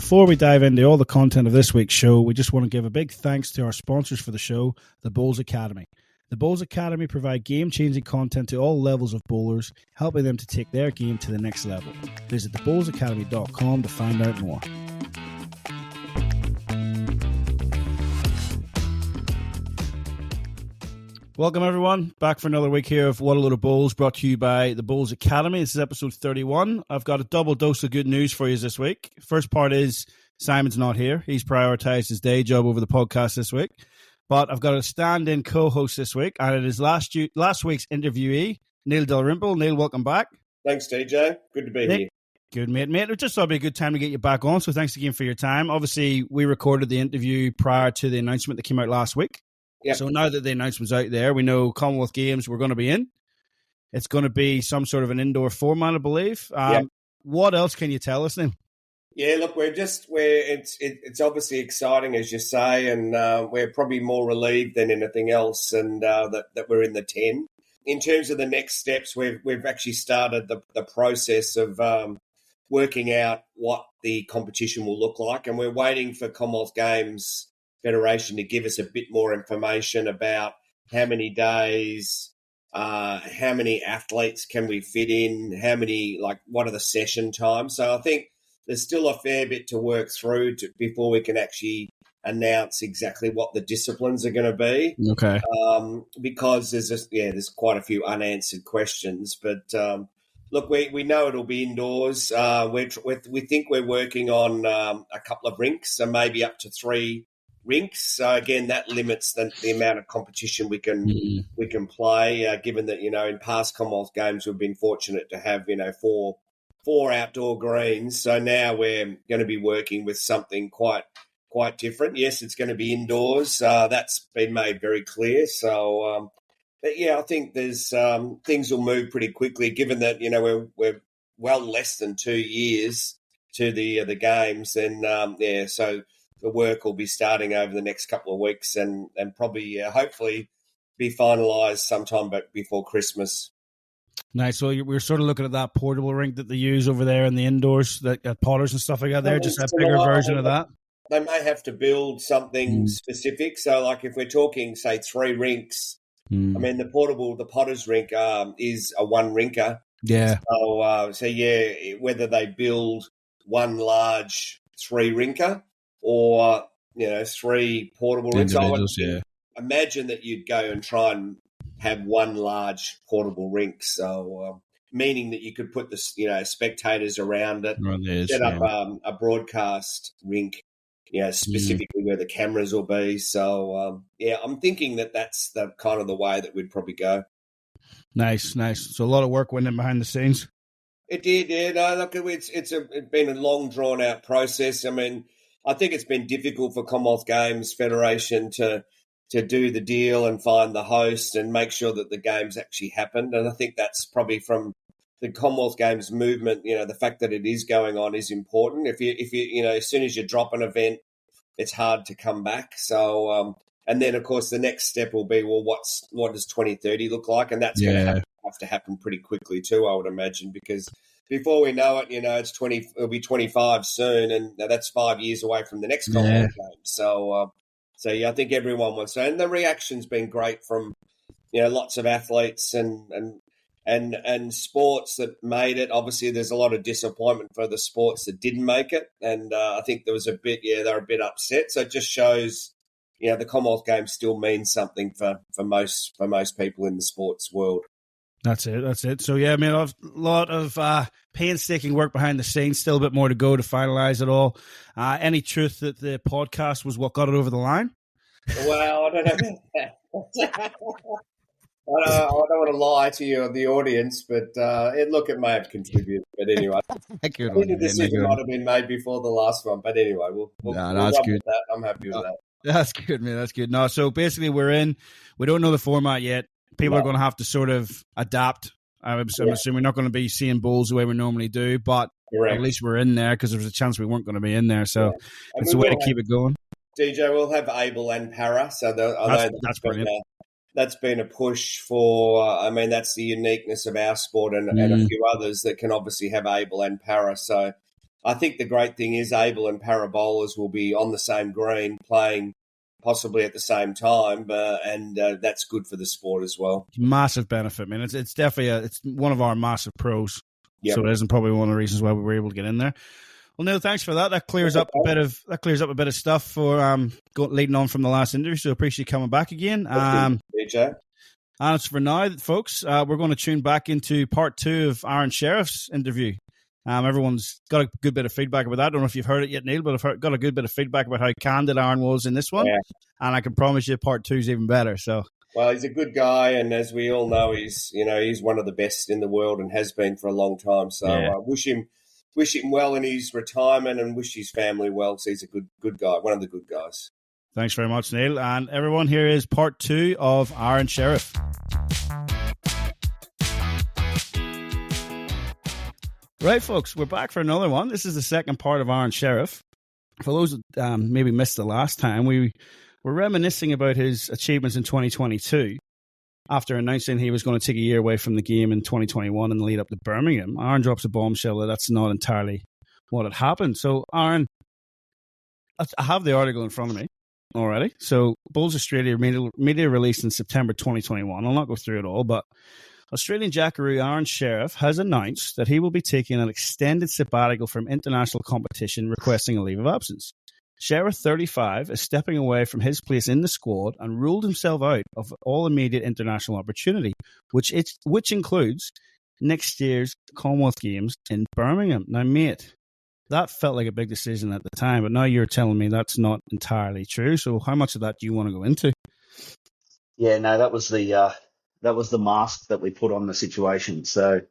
before we dive into all the content of this week's show, we just want to give a big thanks to our sponsors for the show, the Bowls Academy. The Bowls Academy provide game-changing content to all levels of bowlers, helping them to take their game to the next level. Visit thebowlsacademy.com to find out more. Welcome, everyone. Back for another week here of What a Load of Bowls, brought to you by the Bowls Academy. This is episode 31. I've got a double dose of good news for you this week. First part is Simon's not here. He's prioritized his day job over the podcast this week. But I've got a stand-in co-host this week, and it is last week's interviewee, Neil Dalrymple. Neil, welcome back. Thanks, DJ. Good to be here. Good, mate. It just thought it'd be a good time to get you back on, so thanks again for your time. Obviously, we recorded the interview prior to the announcement that came out last week. Yep. So now that the announcement's out there, we know Commonwealth Games we're going to be in. It's going to be some sort of an indoor format, I believe. What else can you tell us then? Yeah, look, it's obviously exciting, as you say, and we're probably more relieved than anything else, and that we're in the 10. In terms of the next steps, we've actually started the process of working out what the competition will look like, and we're waiting for Commonwealth Games Federation to give us a bit more information about how many days, how many athletes can we fit in, what are the session times. So I think there's still a fair bit to work through before we can actually announce exactly what the disciplines are going to be. Okay. Because there's quite a few unanswered questions, but look, we know it'll be indoors. We think we're working on a couple of rinks, so maybe up to 3 rinks. So again, that limits the amount of competition we can play. Given that in past Commonwealth Games we've been fortunate to have 4 outdoor greens. So now we're going to be working with something quite different. Yes, it's going to be indoors. That's been made very clear. So, but yeah, I think there's things will move pretty quickly. Given that we're well less than 2 years to the games, and so. The work will be starting over the next couple of weeks and probably, hopefully, be finalised sometime before Christmas. Nice. So we're sort of looking at that portable rink that they use over there in the indoors, that Potters and stuff like that there, just a bigger version of that? They may have to build something specific. So, like if we're talking, say, 3 rinks, I mean, the Potters rink is a 1-rinker. Yeah. So, whether they build one large 3-rinker or 3 portable rinks. I would imagine that you'd go and try and have one large portable rink. So, meaning that you could put the spectators around it, set up a broadcast rink, specifically where the cameras will be. So, I'm thinking that's the kind of the way that we'd probably go. Nice. So a lot of work went in behind the scenes. It did, yeah. No, look, it's been a long drawn out process. I mean, I think it's been difficult for Commonwealth Games Federation to do the deal and find the host and make sure that the games actually happened. And I think that's probably from the Commonwealth Games movement. The fact that it is going on is important. If you as soon as you drop an event, it's hard to come back. So and then of course the next step will be, well, what does 2030 look like? And that's going to have to happen pretty quickly too, I would imagine, because before we know it, it'll be 25 soon, and that's 5 years away from the next Commonwealth Games. So, I think everyone wants to, and the reaction's been great from, lots of athletes and sports that made it. Obviously, there's a lot of disappointment for the sports that didn't make it, and I think there was a bit, they're a bit upset. So it just shows, the Commonwealth Games still means something for most people in the sports world. That's it. So, a lot of painstaking work behind the scenes, still a bit more to go to finalise it all. Any truth that the podcast was what got it over the line? Well, I don't know about that. I don't want to lie to you, the audience, but it may have contributed. But anyway, I think the decision might have been made before the last one. But anyway, we'll that's good. With that. I'm happy with that. That's good, man. That's good. No, so basically we're in. We don't know the format yet. People are going to have to sort of adapt. I'm assuming we're not going to be seeing bowls the way we normally do, but at least we're in there because there was a chance we weren't going to be in there. So it's a way to keep it going. DJ, we'll have Able and Para. So that's brilliant. That's been a push for, that's the uniqueness of our sport and a few others that can obviously have Able and Para. So I think the great thing is Abel and Parabolas will be on the same green playing possibly at the same time, and that's good for the sport as well. Massive benefit, man. It's definitely it's one of our massive pros. Yep. So it isn't probably one of the reasons why we were able to get in there. Well, Neil, thanks for that. That clears up a bit of stuff for leading on from the last interview. So appreciate you coming back again. DJ. And it's for now, folks. We're going to tune back into part 2 of Aron Sherriff's interview. Everyone's got a good bit of feedback about that. I don't know if you've heard it yet, Neil, but I've got a good bit of feedback about how candid Aron was in this one. Yeah. And I can promise you part 2 is even better. So, well, he's a good guy, and as we all know, he's one of the best in the world and has been for a long time. So I wish him well in his retirement and wish his family well. So he's a good guy, one of the good guys. Thanks very much, Neil. And everyone, here is part 2 of Aron Sherriff. Right, folks, we're back for another one. This is the second part of Aron Sherriff. For those that maybe missed the last time, we were reminiscing about his achievements in 2022. After announcing he was going to take a year away from the game in 2021 and lead up to Birmingham, Aron drops a bombshell that that's not entirely what had happened. So, Aron, I have the article in front of me already. So, Bulls Australia media released in September 2021. I'll not go through it all, but Australian Jackaroo Aron Sherriff has announced that he will be taking an extended sabbatical from international competition, requesting a leave of absence. Sherriff, 35, is stepping away from his place in the squad and ruled himself out of all immediate international opportunity, which includes next year's Commonwealth Games in Birmingham. Now, mate, that felt like a big decision at the time, but now you're telling me that's not entirely true. So how much of that do you want to go into? Yeah, no, that was the mask that we put on the situation. So,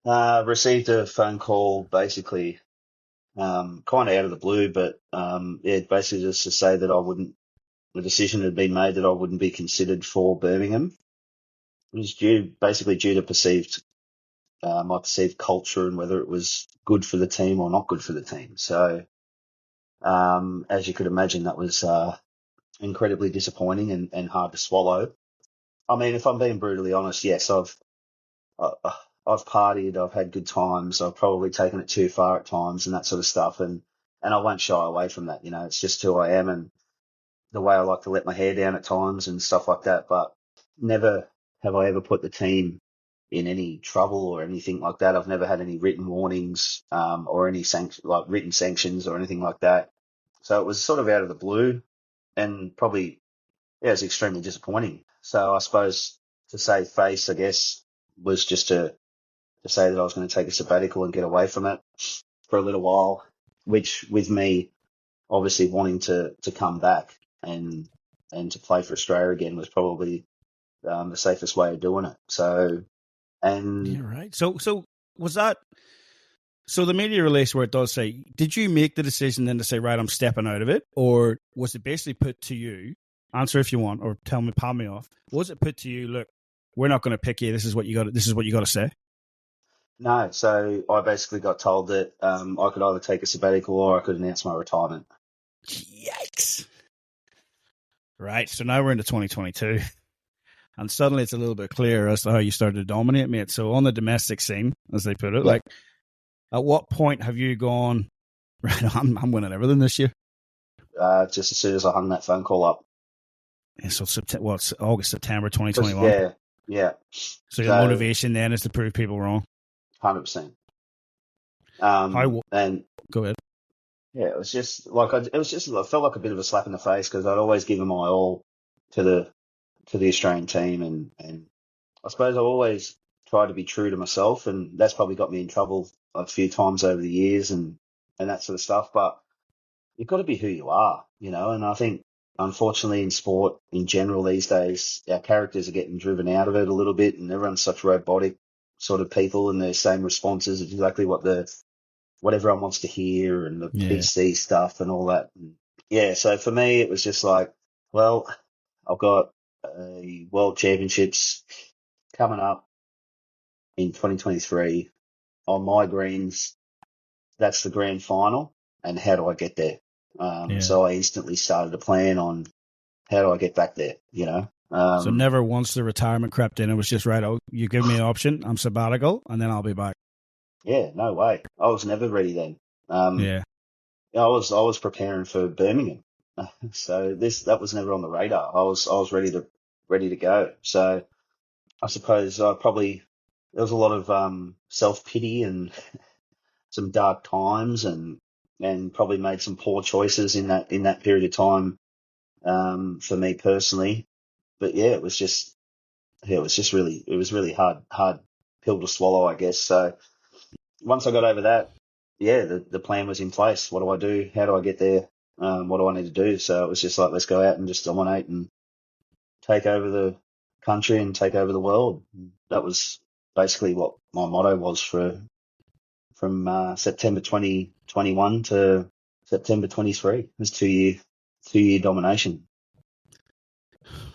received a phone call basically, kind of out of the blue, but basically just to say that the decision had been made that I wouldn't be considered for Birmingham. It was due to my perceived culture and whether it was good for the team or not good for the team. So, as you could imagine, that was incredibly disappointing and hard to swallow. I mean, if I'm being brutally honest, yes, I've partied, I've had good times, I've probably taken it too far at times and that sort of stuff, and I won't shy away from that. It's just who I am and the way I like to let my hair down at times and stuff like that. But never have I ever put the team in any trouble or anything like that. I've never had any written warnings or any written sanctions or anything like that. So it was sort of out of the blue and probably, it was extremely disappointing. So I suppose to save face, I guess, was just to say that I was going to take a sabbatical and get away from it for a little while, which with me obviously wanting to come back and to play for Australia again was probably the safest way of doing it. So, and you're right. So was that, so the media release where it does say, did you make the decision then to say, right, I'm stepping out of it? Or was it basically put to you, answer if you want, or palm me off. Was it put to you, look, we're not going to pick you. This is what you got to say. No. So I basically got told that I could either take a sabbatical or I could announce my retirement. Yikes. Right. So now we're into 2022 and suddenly it's a little bit clearer as to how you started to dominate, mate. So on the domestic scene, as they put it, like at what point have you gone, right, I'm winning everything this year? Just as soon as I hung that phone call up. Yeah, so it's August, September 2021. Yeah. So your motivation then is to prove people wrong. 100%. And go ahead. Yeah, it felt like a bit of a slap in the face because I'd always given my all to the Australian team, and I suppose I've always tried to be true to myself, and that's probably got me in trouble a few times over the years and that sort of stuff. But you've got to be who you are, and I think unfortunately in sport in general these days, our characters are getting driven out of it a little bit, and everyone's such robotic sort of people, and their same responses is exactly what everyone wants to hear, and the PC stuff and all that. And so for me it was just like, well, I've got a World Championships coming up in 2023 on my greens. That's the grand final, and how do I get there? So I instantly started a plan on how do I get back there, So never once the retirement crept in. It was just, right, you give me an option, I'm sabbatical, and then I'll be back. Yeah, no way. I was never ready then. Um, Yeah. I was preparing for Birmingham, so that was never on the radar. I was ready to go. So I suppose I probably there was a lot of self pity and some dark times, and probably made some poor choices in that period of time for me personally. But yeah, it was really hard pill to swallow, I guess. So once I got over that, yeah, the plan was in place. What do I do? How do I get there? What do I need to do? So it was just like, let's go out and just dominate and take over the country and take over the world. That was basically what my motto was from September 2021 to September 23. It was 2 year domination.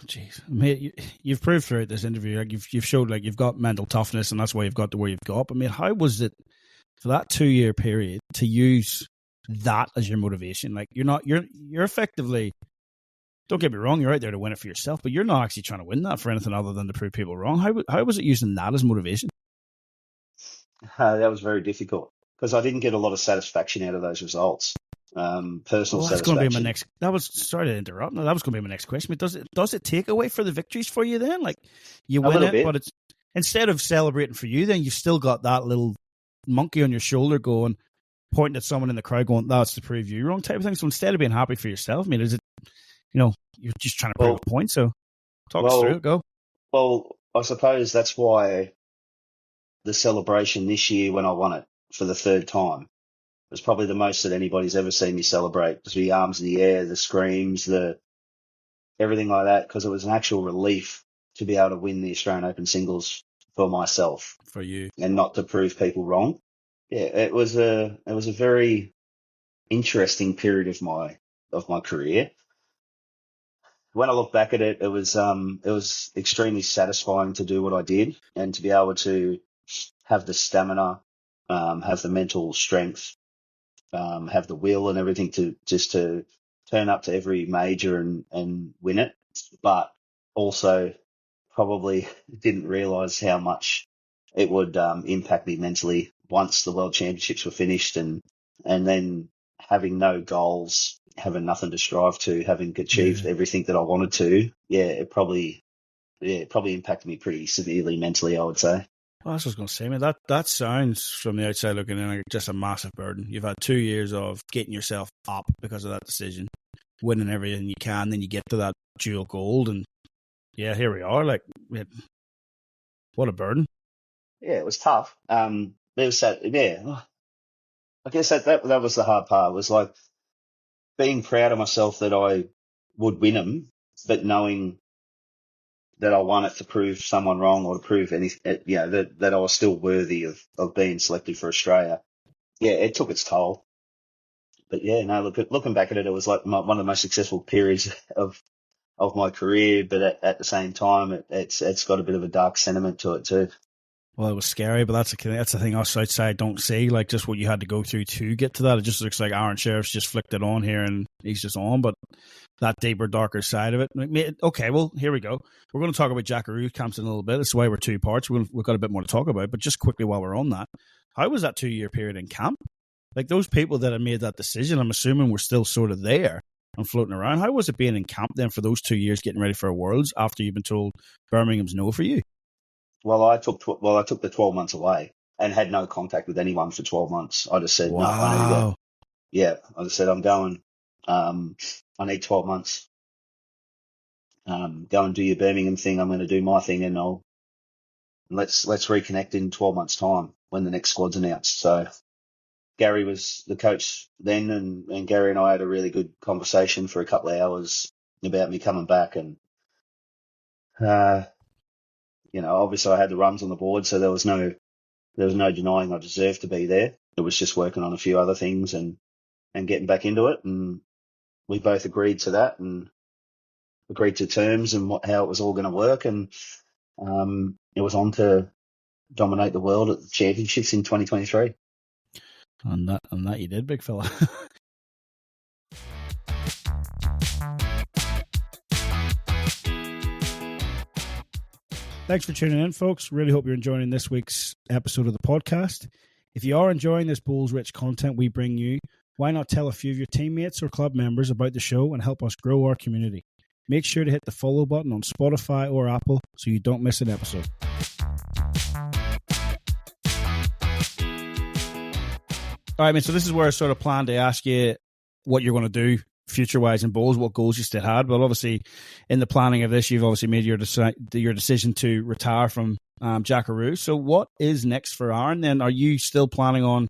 Jeez, mate, you've proved throughout this interview, like you've showed like you've got mental toughness, and that's why you've got to where you've got. But mate, how was it for that 2 year period to use that as your motivation? Like you're effectively, don't get me wrong, you're out there to win it for yourself, but you're not actually trying to win that for anything other than to prove people wrong. How was it using that as motivation? That was very difficult because I didn't get a lot of satisfaction out of those results. Personal Well, that's going to be my satisfaction. next. That was sorry to interrupt. No, that was going to be my next question. But does it take away for the victories for you then? Like you A win little it, bit. but it's instead of celebrating for you, then you've still got that little monkey on your shoulder going, pointing at someone in the crowd, going, "That's to prove you wrong," type of thing. So instead of being happy for yourself, I mean, is it you're just trying to prove Well, a point? So talk us through well, it. Go. well, I suppose that's why the celebration this year when I won it for the third time was probably the most that anybody's ever seen me celebrate. Just the arms in the air, the screams, the everything like that, because it was an actual relief to be able to win the Australian Open singles for myself For you. and not to prove people wrong. Yeah, it was a very interesting period of my career. When I look back at it, it was extremely satisfying to do what I did and to be able to have the stamina, have the mental strength, have the will and everything to just to turn up to every major and win it. But also probably didn't realize how much it would impact me mentally once the World Championships were finished, and then having no goals, having nothing to strive to, having achieved Yeah. everything that I wanted to. It probably impacted me pretty severely mentally, I would say. Well, that's what I was going to say, man. That sounds from the outside looking in like just a massive burden. You've had 2 years of getting yourself up because of that decision, winning everything you can, then you get to that dual gold, and yeah, here we are. Like, what a burden. Yeah, it was tough. It was that. Yeah, I guess that was the hard part. Was like being proud of myself that I would win them, but knowing that I won it to prove someone wrong or to prove that I was still worthy of being selected for Australia. Yeah, it took its toll. But yeah, no, looking back at it, it was like one of the most successful periods of my career. But at the same time, it's got a bit of a dark sentiment to it too. Well, it was scary, but that's the thing us outside don't see. Like, just what you had to go through to get to that. It just looks like Aron Sherriff's just flicked it on here and he's just on, but that deeper, darker side of it. Okay, well, here we go. We're going to talk about Jackaroo camps in a little bit. That's why we're two parts. We've got a bit more to talk about, but just quickly while we're on that, how was that 2 year period in camp? Like, those people that had made that decision, I'm assuming were still sort of there and floating around. How was it being in camp then for those 2 years getting ready for Worlds after you've been told Birmingham's no for you? Well, I took the 12 months away and had no contact with anyone for 12 months. I just said, no, I need to go. Wow. Yeah, I just said, I'm going. I need 12 months. Go and do your Birmingham thing. I'm going to do my thing, and let's reconnect in 12 months' time when the next squad's announced. So Gary was the coach then, and Gary and I had a really good conversation for a couple of hours about me coming back, and obviously I had the runs on the board, so there was no denying I deserved to be there. It was just working on a few other things and getting back into it, and we both agreed to that and agreed to terms and how it was all going to work, and it was on to dominate the world at the championships in 2023. And that you did, big fella. Thanks for tuning in, folks. Really hope you're enjoying this week's episode of the podcast. If you are enjoying this Bulls-rich content we bring you, why not tell a few of your teammates or club members about the show and help us grow our community? Make sure to hit the follow button on Spotify or Apple so you don't miss an episode. All right, man, so this is where I sort of planned to ask you what you're going to do future-wise in Bulls, what goals you still had. But obviously, in the planning of this, you've obviously made your decision to retire from Jackaroo. So what is next for Aron then? Are you still planning on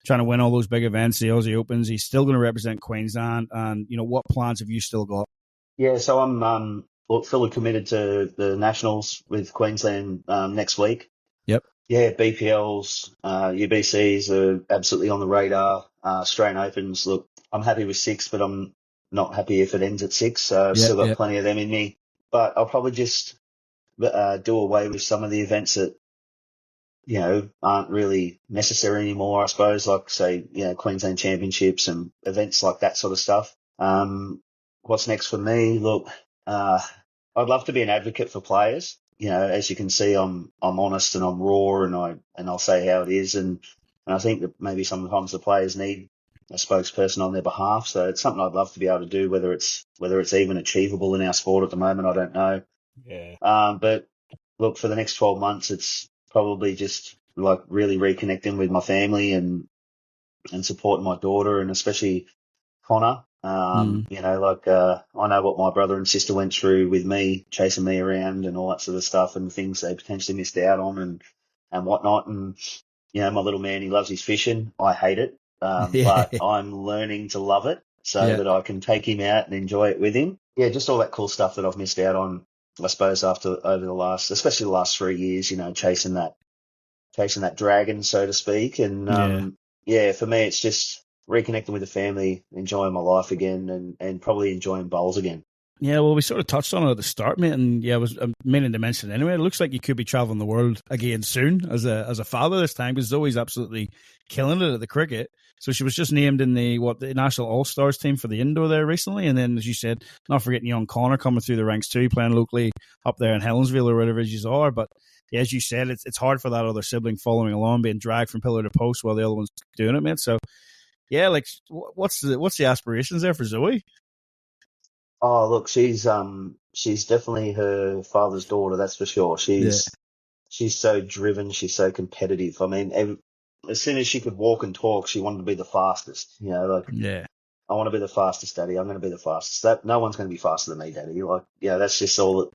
trying to win all those big events, the Aussie Opens? He's still going to represent Queensland. And, what plans have you still got? Yeah, so I'm fully committed to the Nationals with Queensland next week. Yep. Yeah, BPLs, UBCs are absolutely on the radar. Australian Opens, look, I'm happy with 6, but I'm not happy if it ends at 6. So I've still got plenty of them in me. But I'll probably just do away with some of the events that, aren't really necessary anymore, I suppose, like, say, Queensland Championships and events like that sort of stuff. What's next for me? Look, I'd love to be an advocate for players. As you can see, I'm honest and I'm raw, and I'll say how it is. And I think that maybe sometimes the players need a spokesperson on their behalf. So it's something I'd love to be able to do. Whether it's even achievable in our sport at the moment, I don't know. Yeah. But look, for the next 12 months, it's probably just like really reconnecting with my family and supporting my daughter, and especially Connor. I know what my brother and sister went through with me, chasing me around and all that sort of stuff, and things they potentially missed out on and whatnot. And, my little man, he loves his fishing. I hate it. But I'm learning to love it so that I can take him out and enjoy it with him. Yeah, just all that cool stuff that I've missed out on, I suppose, over the last, especially the last 3 years, chasing that dragon, so to speak. And, for me, it's just reconnecting with the family, enjoying my life again, and probably enjoying bowls again. Yeah, well, we sort of touched on it at the start, mate, and I was meaning to mention it anyway. It looks like you could be traveling the world again soon as a father this time, because Zoe's absolutely killing it at the cricket. So she was just named in the National All-Stars team for the indoor there recently, and then, as you said, not forgetting young Connor coming through the ranks too, playing locally up there in Helensville or whatever you are. But yeah, as you said, it's hard for that other sibling following along, being dragged from pillar to post while the other one's doing it, mate. So yeah, like what's the aspirations there for Zoe? Oh, look, she's definitely her father's daughter, that's for sure. She's so driven, she's so competitive. I mean, as soon as she could walk and talk, she wanted to be the fastest. I want to be the fastest, Daddy. I'm going to be the fastest. No one's going to be faster than me, Daddy. That's just all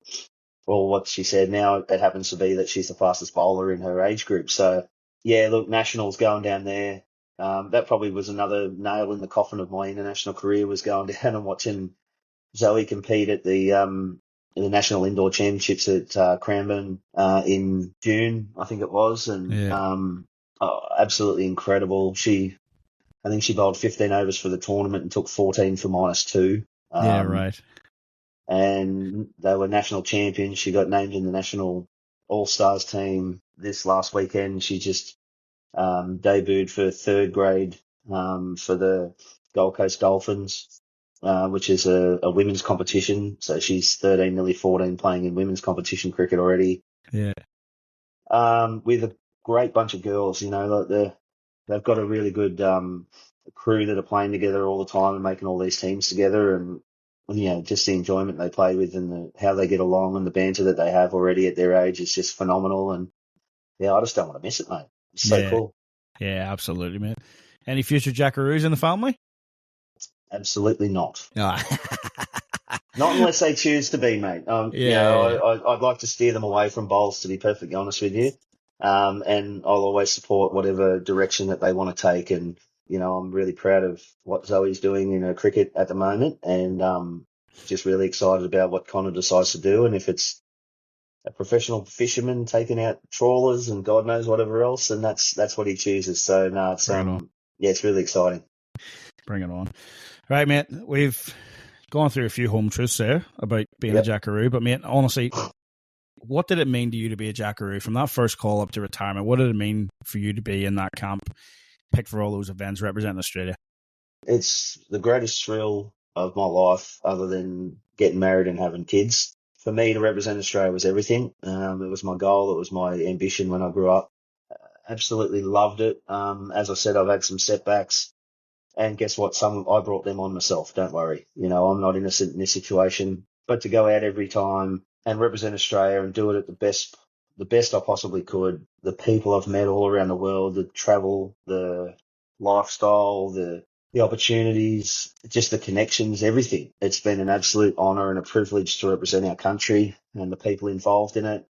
what she said. Now it happens to be that she's the fastest bowler in her age group. So yeah, look, Nationals going down there. That probably was another nail in the coffin of my international career, was going down and watching Zoe compete at the National Indoor Championships at Cranbourne in June, I think it was, and absolutely incredible. I think she bowled 15 overs for the tournament and took 14 for -2. Right. And they were national champions. She got named in the National All-Stars team this last weekend. She just debuted for third grade for the Gold Coast Dolphins, which is a women's competition. So she's 13, nearly 14, playing in women's competition cricket already. Yeah. With a great bunch of girls, they've got a really good crew that are playing together all the time and making all these teams together, and just the enjoyment they play with and how they get along and the banter that they have already at their age is just phenomenal. And yeah, I just don't want to miss it, mate. It's so cool. Yeah, absolutely, mate. Any future Jackaroos in the family? Absolutely not. Oh. Not unless they choose to be, mate. I'd like to steer them away from bowls, to be perfectly honest with you. And I'll always support whatever direction that they want to take. And, I'm really proud of what Zoe's doing in her cricket at the moment, and just really excited about what Connor decides to do. And if it's a professional fisherman taking out trawlers and God knows whatever else, and that's what he chooses. So no, it's really exciting. Bring it on. All right, mate. We've gone through a few home truths there about being a Jackaroo, but mate, honestly, what did it mean to you to be a Jackaroo from that first call up to retirement? What did it mean for you to be in that camp, picked for all those events, representing Australia? It's the greatest thrill of my life, other than getting married and having kids. For me, to represent Australia was everything. It was my goal. It was my ambition when I grew up. absolutely loved it. As I said, I've had some setbacks, and guess what? I brought them on myself. Don't worry. I'm not innocent in this situation. But to go out every time and represent Australia and do it at the best I possibly could. The people I've met all around the world, the travel, the lifestyle, the opportunities, just the connections, everything. It's been an absolute honour and a privilege to represent our country and the people involved in it.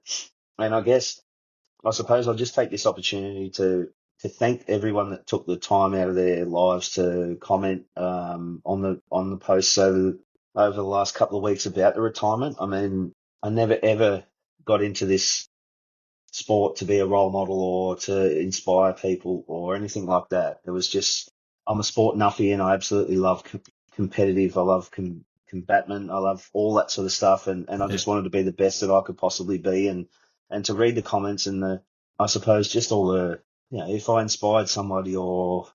And I suppose I'll just take this opportunity to thank everyone that took the time out of their lives to comment on the posts over the last couple of weeks about the retirement. I mean, I never ever got into this sport to be a role model or to inspire people or anything like that. It was just, I'm a sport nuffy and I absolutely love competitive. I love combatment. I love all that sort of stuff. And I just wanted to be the best that I could possibly be. And to read the comments and I suppose just all if I inspired somebody or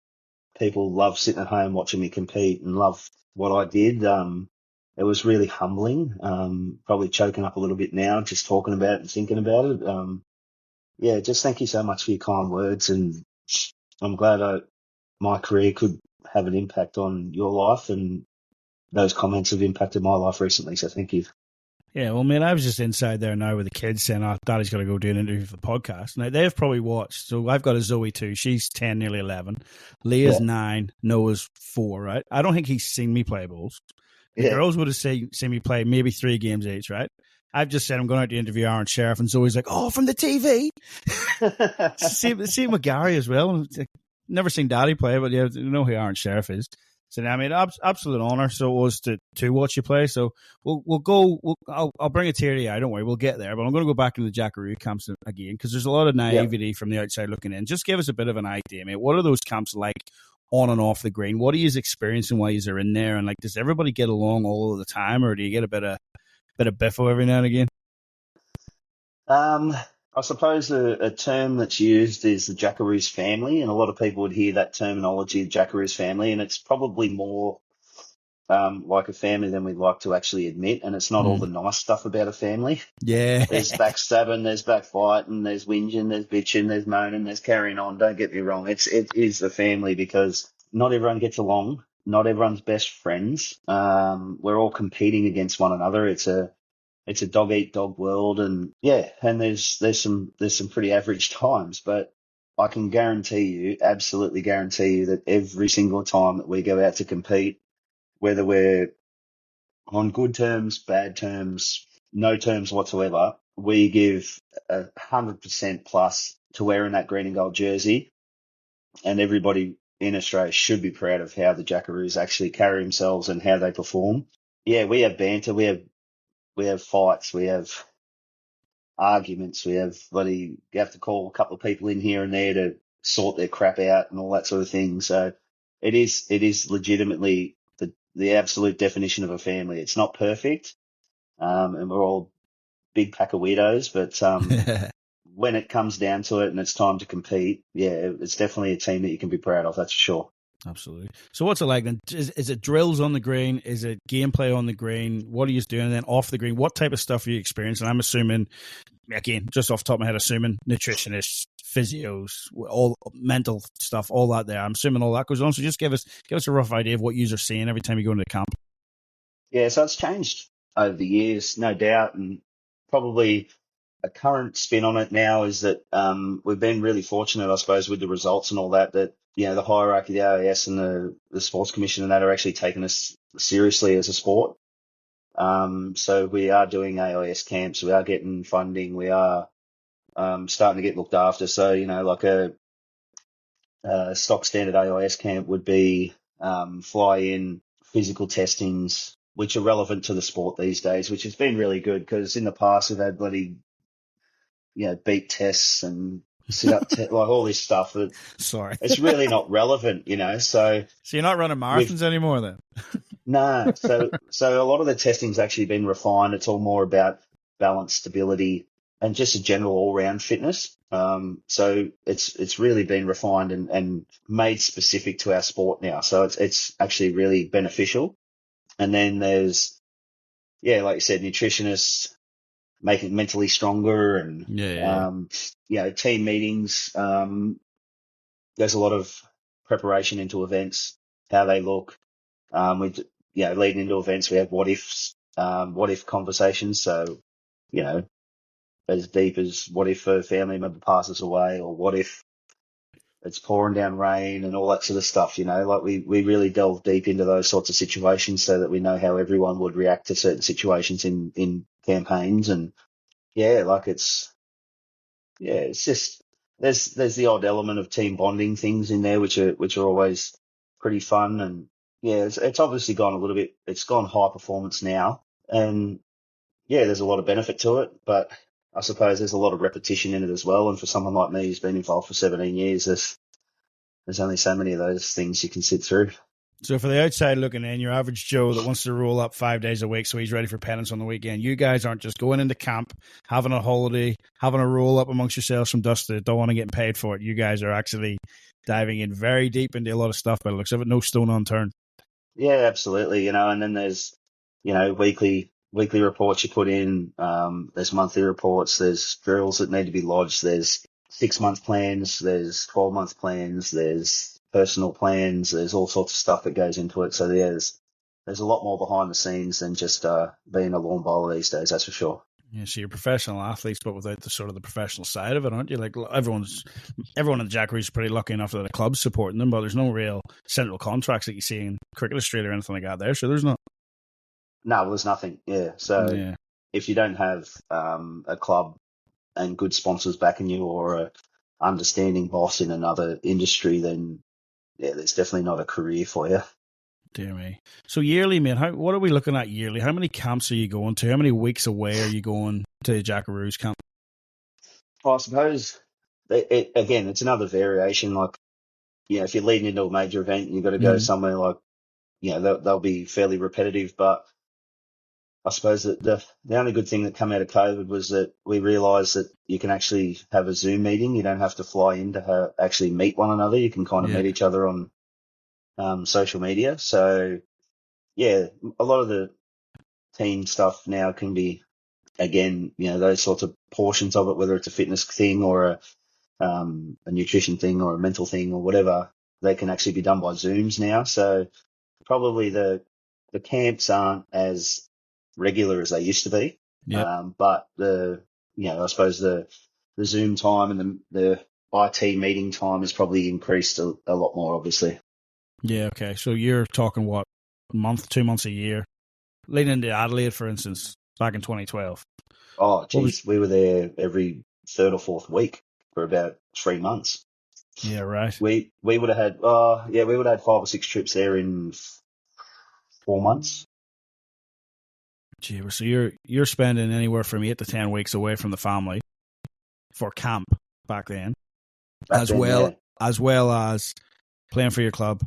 people love sitting at home watching me compete and love what I did, it was really humbling. Probably choking up a little bit now, just talking about it and thinking about it. Just thank you so much for your kind words, and I'm glad my career could have an impact on your life, and those comments have impacted my life recently, so thank you. Yeah, well, mate, I was just inside there now with the kids saying, Daddy's got to go do an interview for the podcast. Now, they've probably watched. So I've got a Zoe too. She's 10, nearly 11. Leah's 9. Noah's 4, right? I don't think he's seen me play bowls. The girls would have seen me play maybe 3 games each, right? I've just said I'm going out to interview Aron Sherriff, and Zoe's like, oh, from the TV. Same with Gary as well. Never seen Daddy play, but yeah, you know who Aron Sherriff is. So I mean, absolute honour. So it was to watch you play. So we'll go. I'll bring it to you. Don't worry, we'll get there. But I'm going to go back into the Jackaroo camps again because there's a lot of naivety from the outside looking in. Just give us a bit of an idea, mate. What are those camps like on and off the green? What are you experiencing while you're in there? And does everybody get along all of the time, or do you get a bit of biffo every now and again? I suppose a term that's used is the Jackaroo's family, and a lot of people would hear that terminology, Jackaroo's family, and it's probably more like a family than we'd like to actually admit, and it's not all the nice stuff about a family. Yeah. There's backstabbing, there's backfighting, there's whinging, there's bitching, there's moaning, there's carrying on. Don't get me wrong. It is a family because not everyone gets along. Not everyone's best friends. We're all competing against one another. It's a dog eat dog world, and there's some pretty average times, but I can absolutely guarantee you that every single time that we go out to compete, whether we're on good terms, bad terms, no terms whatsoever, we give 100% plus to wearing that green and gold jersey, and everybody in Australia should be proud of how the Jackaroos actually carry themselves and how they perform. Yeah, we have banter, we have fights, we have arguments, we have you have to call a couple of people in here and there to sort their crap out and all that sort of thing. So it is legitimately the absolute definition of a family. It's not perfect, and we're all big pack of weirdos, but when it comes down to it and it's time to compete, it's definitely a team that you can be proud of, that's for sure. Absolutely. So what's it like then? Is it drills on the green? Is it gameplay on the green? What are you doing? And then off the green, what type of stuff are you experiencing? I'm assuming, again, just off the top of my head, assuming nutritionists, physios, all mental stuff, all that there. I'm assuming all that goes on. So just give us a rough idea of what you are seeing every time you go into camp. Yeah, so it's changed over the years, no doubt, and probably a current spin on it now is that we've been really fortunate, I suppose, with the results and all that the hierarchy, the AIS and the Sports Commission and that are actually taking us seriously as a sport. So we are doing AIS camps, we are getting funding, we are starting to get looked after. So, like a stock standard AIS camp would be fly in physical testings, which are relevant to the sport these days, which has been really good because in the past we've had beat tests and sit up, like all this stuff that it's really not relevant, So you're not running marathons anymore then? No. So a lot of the testing's actually been refined. It's all more about balance, stability, and just a general all-round fitness. So it's really been refined and made specific to our sport now. So it's actually really beneficial. And then there's, like you said, nutritionists, make it mentally stronger, and team meetings. There's a lot of preparation into events, how they look. Leading into events, we have what if conversations. So, as deep as what if a family member passes away, or what if it's pouring down rain and all that sort of stuff, like we really delve deep into those sorts of situations so that we know how everyone would react to certain situations in campaigns. And it's just, there's the odd element of team bonding things in there, which are always pretty fun. And it's obviously gone a little bit, it's gone high performance now. And there's a lot of benefit to it, but I suppose there's a lot of repetition in it as well. And for someone like me who's been involved for 17 years, there's only so many of those things you can sit through. So for the outside looking in, your average Joe that wants to roll up 5 days a week so he's ready for penance on the weekend, you guys aren't just going into camp, having a holiday, having a roll up amongst yourselves from dusk that don't want to get paid for it. You guys are actually diving in very deep into a lot of stuff by the looks of it, no stone unturned. Yeah, absolutely. And then there's, weekly reports you put in, there's monthly reports, there's drills that need to be lodged, there's 6-month plans, there's 12-month plans, there's personal plans, there's all sorts of stuff that goes into it. So there's a lot more behind the scenes than just being a lawn bowler these days, that's for sure. Yeah, so you're professional athletes, but without the sort of the professional side of it, aren't you? Like everyone in the Jackaroos is pretty lucky enough that the club's supporting them, but there's no real central contracts that you see in Cricket Australia or anything like that there. So there's not. No, there's nothing. Yeah. So if you don't have a club and good sponsors backing you, or a understanding boss in another industry, then there's definitely not a career for you. Dear me. So yearly, man, what are we looking at yearly? How many camps are you going to? How many weeks away are you going to the Jackaroos camp? Well, I suppose, again, it's another variation. Like, if you're leading into a major event, you've got to go somewhere like, they'll be fairly repetitive. But I suppose that the only good thing that came out of COVID was that we realised that you can actually have a Zoom meeting. You don't have to fly in to actually meet one another. You can kind of meet each other on social media. So, a lot of the team stuff now can be, again, those sorts of portions of it, whether it's a fitness thing or a nutrition thing or a mental thing or whatever, they can actually be done by Zooms now. So probably the camps aren't as regular as they used to be. But I suppose the Zoom time and the IT meeting time has probably increased a lot more, obviously. Yeah, okay. So you're talking, what, month, 2 months a year? Leading into Adelaide, for instance, back in 2012. Oh, geez, we were there every third or fourth week for about 3 months. Yeah, right. We would have had, we would have had 5 or 6 trips there in 4 months. Gee, so you're spending anywhere from 8 to 10 weeks away from the family for camp back then, as well as playing for your club,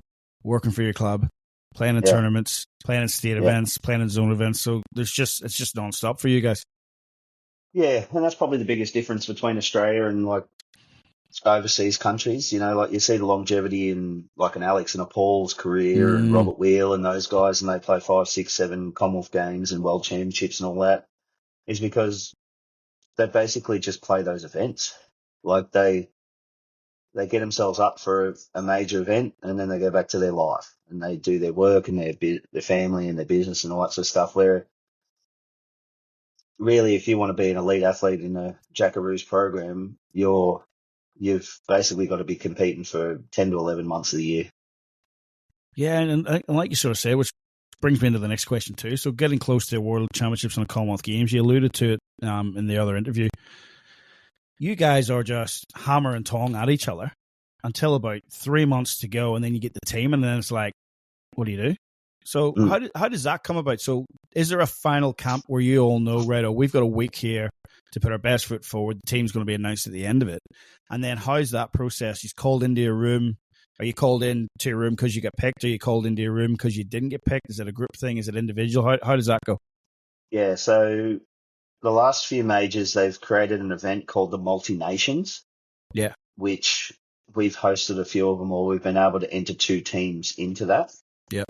working for your club, playing in tournaments, playing in state events, playing in zone events. So it's just nonstop for you guys. Yeah, and that's probably the biggest difference between Australia and like overseas countries. Like you see the longevity in like an Alex and a Paul's career and Robert Wheel and those guys, and they play 5, 6, 7 Commonwealth games and World Championships and all that, is because they basically just play those events. Like they get themselves up for a major event and then they go back to their life and they do their work and their family and their business and all that sort of stuff, where really if you want to be an elite athlete in a Jackaroos program, you've basically got to be competing for 10 to 11 months of the year. Yeah, and like you sort of say, which brings me into the next question too. So getting close to the World Championships and the Commonwealth Games, you alluded to it in the other interview. You guys are just hammer and tong at each other until about 3 months to go, and then you get the team, and then it's like, what do you do? So how does that come about? So is there a final camp where you all know, right, we've got a week here to put our best foot forward, the team's going to be announced at the end of it, and then how's that process? He's called into your room. Are you called into your room because you got picked? Are you called into your room because you didn't get picked? Is it a group thing? Is it individual? How does that go? Yeah, so the last few majors, they've created an event called the Multi-Nations. Yeah. Which we've hosted a few of them, or we've been able to enter 2 teams into that. Yeah.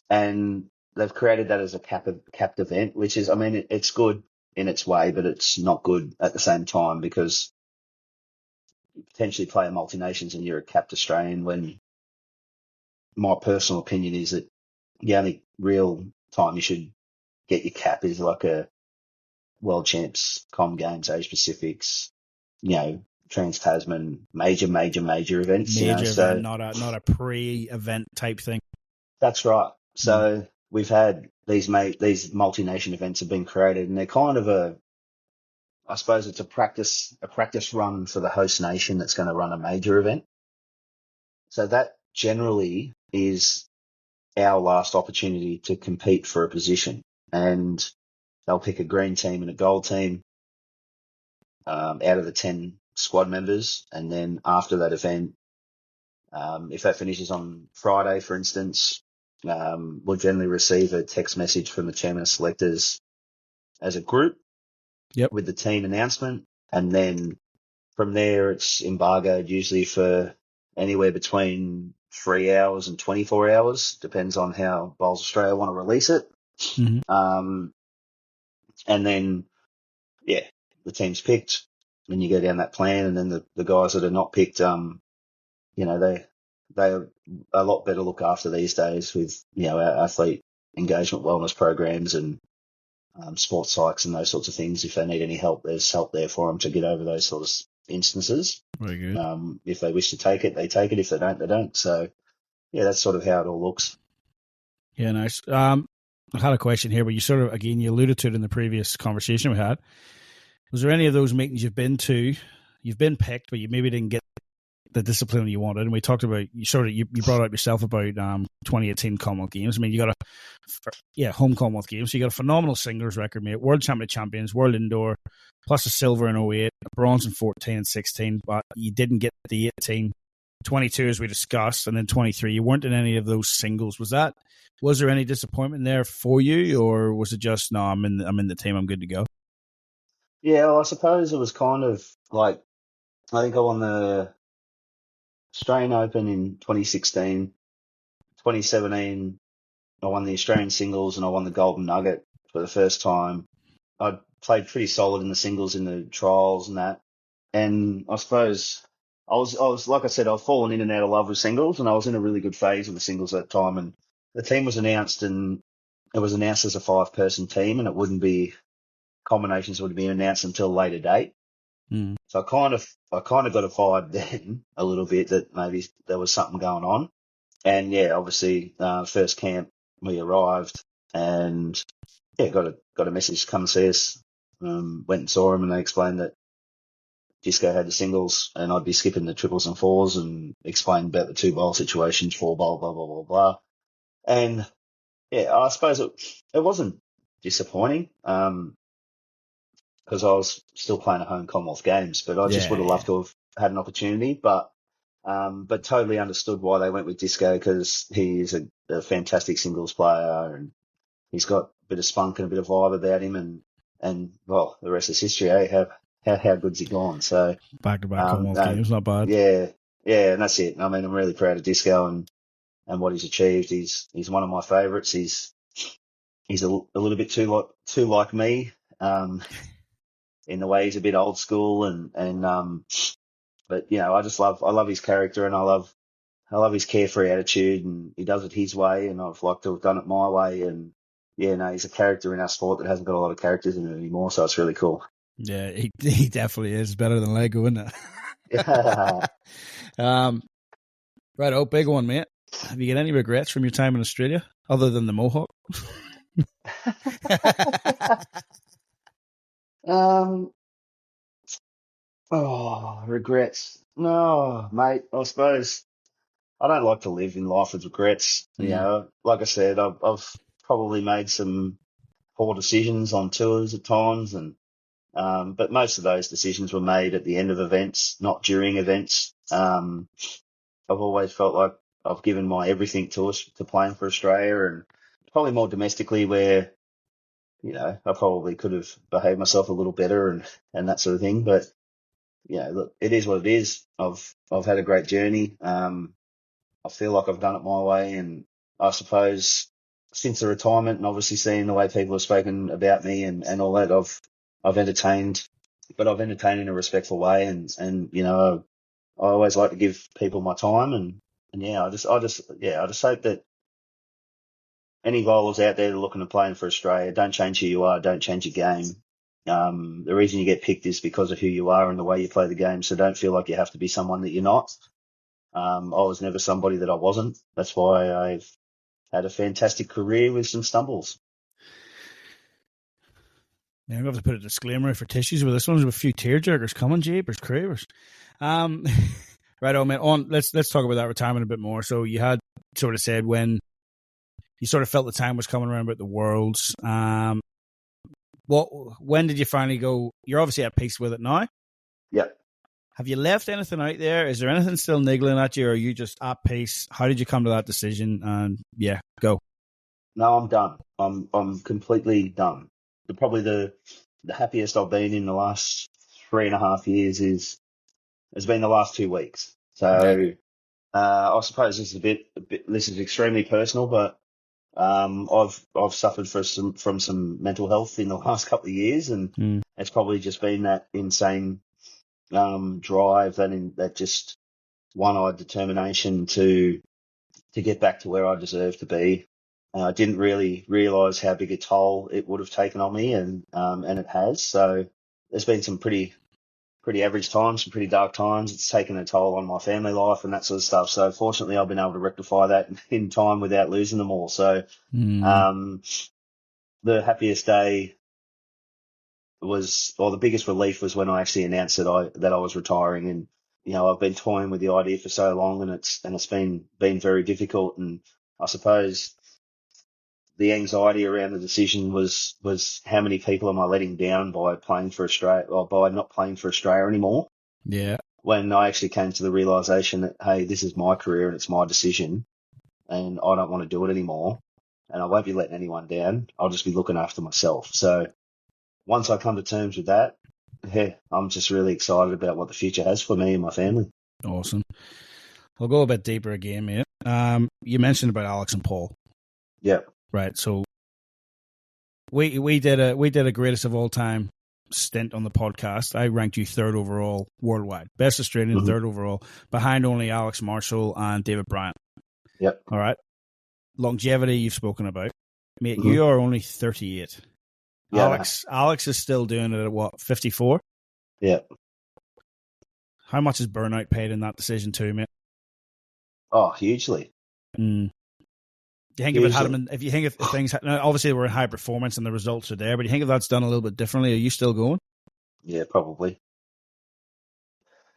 And they've created that as a capped event, which is, I mean, it's good in its way, but it's not good at the same time because you potentially play a multi-nations and you're a capped Australian when my personal opinion is that the only real time you should get your cap is like a World Champs, Com Games, Asia Pacifics, Trans-Tasman, major events, Major so event, not a pre-event type thing. that's right. So we've had these multi-nation events have been created, and they're kind of I suppose it's a practice run for the host nation that's going to run a major event. So that generally is our last opportunity to compete for a position, and they'll pick a green team and a gold team out of the 10 squad members, and then after that event, if that finishes on Friday, for instance, we'll generally receive a text message from the chairman of selectors as a group with the team announcement, and then from there it's embargoed usually for anywhere between 3 hours and 24 hours, depends on how Bowls Australia want to release it. And then, the team's picked, and you go down that plan, and then the guys that are not picked, they're a lot better look after these days with, our athlete engagement wellness programs and sports psychs and those sorts of things. If they need any help, there's help there for them to get over those sort of instances. Very good. If they wish to take it, they take it. If they don't, they don't. So, that's sort of how it all looks. Yeah, nice. I had a question here, but you sort of, again, you alluded to it in the previous conversation we had. Was there any of those meetings you've been picked, but you maybe didn't get the discipline you wanted? And we talked about, you brought up yourself about 2018 Commonwealth Games. I mean, you got home Commonwealth Games. So you got a phenomenal singles record, mate. World champions, world indoor, plus a silver in 08, a bronze in 14 and 16, but you didn't get the 18. 22, as we discussed, and then 23. You weren't in any of those singles. Was there any disappointment there for you, or was it just, no, I'm in the team, I'm good to go? Yeah, well, I suppose it was kind of like, I think I won the Australian Open in 2016, 2017, I won the Australian singles and I won the Golden Nugget for the first time. I played pretty solid in the singles in the trials and that. And I suppose I was like I said, I was falling in and out of love with singles, and I was in a really good phase of the singles at the time. And the team was announced, and it was announced as a 5-person team, and it wouldn't be combinations would be announced until a later date. So I kind of got a vibe then a little bit that maybe there was something going on. And obviously, first camp we arrived, and got a message to come see us. Went and saw them, and they explained that Disco had the singles, and I'd be skipping the triples and fours, and explained about the 2-bowl situations, 4-bowl, blah blah blah blah. And I suppose it wasn't disappointing, because I was still playing at home Commonwealth Games, but I just would have loved to have had an opportunity, but totally understood why they went with Disco, because he is a fantastic singles player, and he's got a bit of spunk and a bit of vibe about him, and well, the rest is history. How good's he gone? So back-to-back Commonwealth Games, not bad. Yeah, and that's it. I mean, I'm really proud of Disco and what he's achieved. He's one of my favourites. He's a little bit too like me, in the way he's a bit old school, but I love his character, and I love his carefree attitude, and he does it his way, and I've liked to have done it my way, and he's a character in our sport that hasn't got a lot of characters in it anymore, so it's really cool. Yeah, he definitely is. Better than Lego, isn't it? Right, big one, mate. Have you got any regrets from your time in Australia, other than the mohawk? Regrets. No, mate, I suppose I don't like to live in life with regrets. Like I said, I've probably made some poor decisions on tours at times, but most of those decisions were made at the end of events, not during events. I've always felt like I've given my everything to playing for Australia, and probably more domestically where, I probably could have behaved myself a little better and that sort of thing. But, look, it is what it is. I've had a great journey. I feel like I've done it my way, and I suppose since the retirement, and obviously seeing the way people have spoken about me and all that, I've entertained, but I've entertained in a respectful way, and you know, I always like to give people my time, and yeah, I just hope that any bowlers out there looking to playing for Australia, don't change who you are, don't change your game. The reason you get picked is because of who you are and the way you play the game. So don't feel like you have to be someone that you're not. I was never somebody that I wasn't. That's why I've had a fantastic career with some stumbles. Yeah, I'm going to have to put a disclaimer for tissues with this one. There's a few tearjerkers coming, Jeepers Cravers. Right on, man. Let's talk about that retirement a bit more. So you had sort of said when you sort of felt the time was coming around about the Worlds. When did you finally go? You're obviously at peace with it now. Yep. Have you left anything out there? Is there anything still niggling at you, or are you just at peace? How did you come to that decision? And yeah, go. No, I'm done. I'm completely done. Probably the happiest I've been in the last 3.5 years has been the last 2 weeks. So I suppose this is a bit. This is extremely personal, but I've suffered from some mental health in the last couple of years, and it's probably just been that insane drive, that just one-eyed determination to get back to where I deserve to be. I didn't really realise how big a toll it would have taken on me, and it has. So there's been some pretty average times, some pretty dark times. It's taken a toll on my family life and that sort of stuff. So fortunately, I've been able to rectify that in time without losing them all. So the happiest day the biggest relief was when I actually announced that I was retiring. And you know, I've been toying with the idea for so long, and it's been very difficult. And I suppose the anxiety around the decision was how many people am I letting down by playing for Australia, or by not playing for Australia anymore? Yeah. When I actually came to the realization that, hey, this is my career and it's my decision, and I don't want to do it anymore, and I won't be letting anyone down. I'll just be looking after myself. So once I come to terms with that, yeah, I'm just really excited about what the future has for me and my family. Awesome. I'll go a bit deeper again, mate. You mentioned about Alex and Paul. Yeah. Right. So we did a greatest of all time stint on the podcast. I ranked you third overall worldwide, best Australian, third overall, behind only Alex Marshall and David Bryant. Yep. All right. Longevity you've spoken about, mate. You are only 38. Yeah, Alex is still doing it at what, 54? Yeah. How much is burnout paid in that decision too, mate? Oh, hugely. Do you think if it had him, if you think if things, obviously we're in high performance and the results are there, but do you think if that's done a little bit differently, are you still going? Yeah, probably.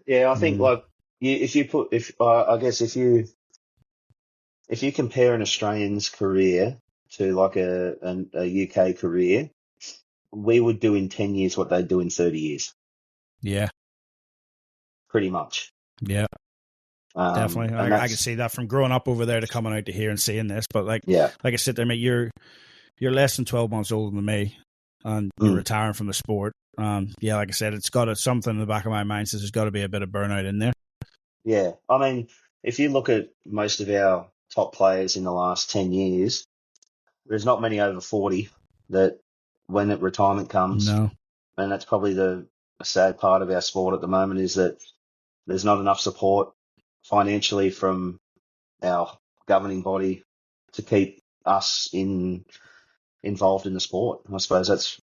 Yeah, I think I guess if you compare an Australian's career to like a UK career, we would do in 10 years what they'd do in 30 years. Yeah. Pretty much. Yeah. Definitely. I can see that from growing up over there to coming out to here and seeing this. But like I said there, mate, you're less than 12 months older than me, and you're retiring from the sport. Yeah, like I said, it's got something in the back of my mind says there's got to be a bit of burnout in there. Yeah. I mean, if you look at most of our top players in the last 10 years, there's not many over 40 that when retirement comes, no. And that's probably the sad part of our sport at the moment, is that there's not enough support financially from our governing body to keep us involved in the sport. I suppose that's,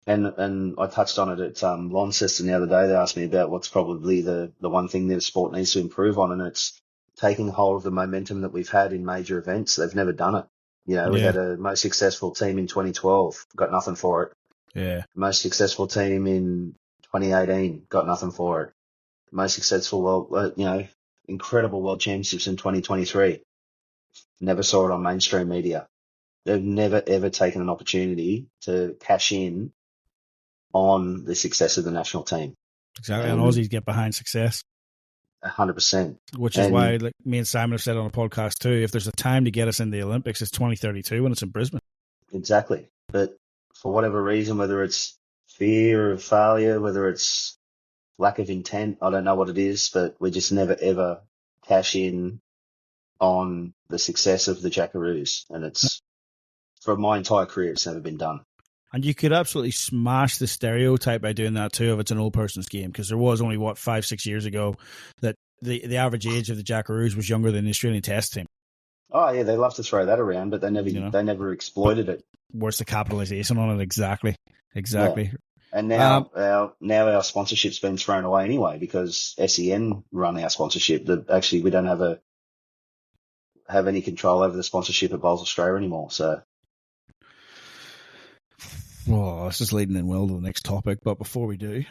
and I touched on it at Launceston the other day. They asked me about what's probably the one thing that the sport needs to improve on, and it's taking hold of the momentum that we've had in major events. They've never done it. You know, we had a most successful team in 2012, got nothing for it. Yeah. Most successful team in 2018, got nothing for it. Most successful incredible world championships in 2023. Never saw it on mainstream media. They've never, ever taken an opportunity to cash in on the success of the national team. Exactly. And Aussies get behind success. 100%. Which is why, like me and Simon have said on a podcast too, if there's a time to get us in the Olympics, it's 2032 when it's in Brisbane. Exactly. But for whatever reason, whether it's fear of failure, whether it's lack of intent, I don't know what it is, but we just never, ever cash in on the success of the Jackaroos. And it's, for my entire career, it's never been done. And you could absolutely smash the stereotype by doing that too if it's an old person's game, because there was only, 5-6 years ago that the average age of the Jackaroos was younger than the Australian Test team. Oh yeah, they love to throw that around, but they never exploited it. Where's the capitalization on it? Exactly. Yeah. And now our sponsorship's been thrown away anyway because SEN run our sponsorship. That actually we don't have any control over the sponsorship at Bowls Australia anymore. So. Well, this is leading in well to the next topic, but before we do,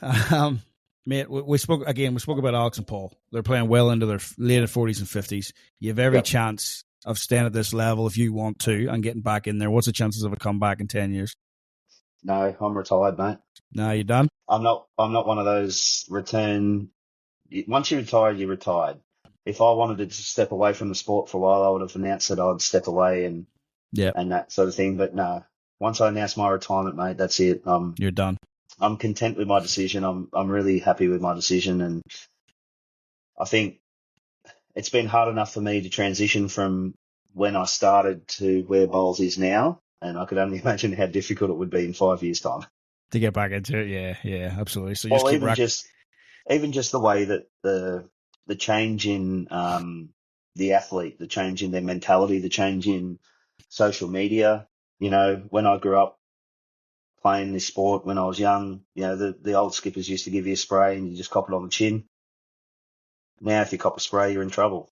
mate, we spoke about Alex and Paul. They're playing well into their later 40s and 50s. You have every chance of staying at this level if you want to and getting back in there. What's the chances of a comeback in 10 years? No, I'm retired, mate. No, you're done? I'm not one of those return. Once you retire, you're retired. If I wanted to just step away from the sport for a while, I would have announced that I'd step away and that sort of thing. But no. Once I announce my retirement, mate, that's it. You're done. I'm content with my decision. I'm really happy with my decision, and I think it's been hard enough for me to transition from when I started to where Bowls is now, and I could only imagine how difficult it would be in 5 years' time to get back into it. Yeah, absolutely. So even just the way that the change in the athlete, the change in their mentality, the change in social media. You know, when I grew up playing this sport when I was young, you know, the old skippers used to give you a spray and you just cop it on the chin. Now, if you cop a spray, you're in trouble.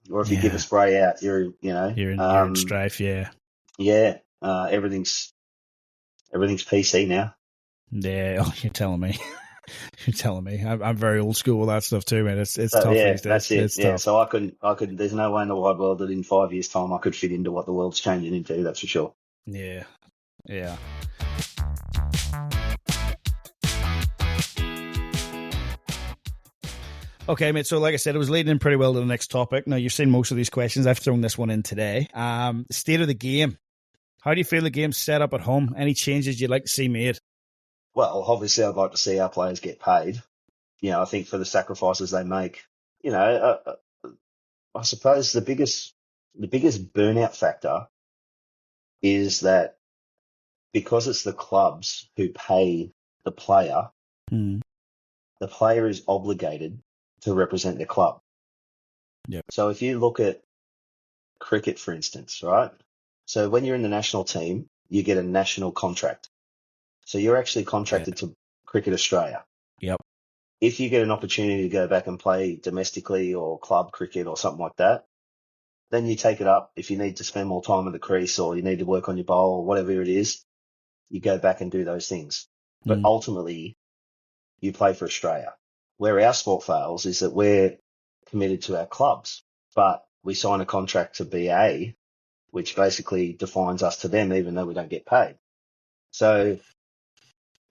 Or if you give a spray out, you're in strife, yeah. Yeah, everything's PC now. Yeah, you're telling me. You're telling me. I'm very old school with that stuff too, man. It's tough these days. That's it. It's tough. So I could. There's no way in the wide world that in 5 years' time I could fit into what the world's changing into. That's for sure. Yeah. Okay, mate. So, like I said, it was leading in pretty well to the next topic. Now, you've seen most of these questions. I've thrown this one in today. State of the game. How do you feel the game's set up at home? Any changes you'd like to see made? Well, obviously, I'd like to see our players get paid. You know, I think for the sacrifices they make. You know, I suppose the biggest burnout factor is that because it's the clubs who pay the player, the player is obligated to represent their club. Yep. So if you look at cricket, for instance, right? So when you're in the national team, you get a national contract. So you're actually contracted to Cricket Australia. Yep. If you get an opportunity to go back and play domestically or club cricket or something like that, then you take it up. If you need to spend more time in the crease or you need to work on your bowl or whatever it is, you go back and do those things. But ultimately, you play for Australia. Where our sport fails is that we're committed to our clubs, but we sign a contract to BA, which basically defines us to them, even though we don't get paid. So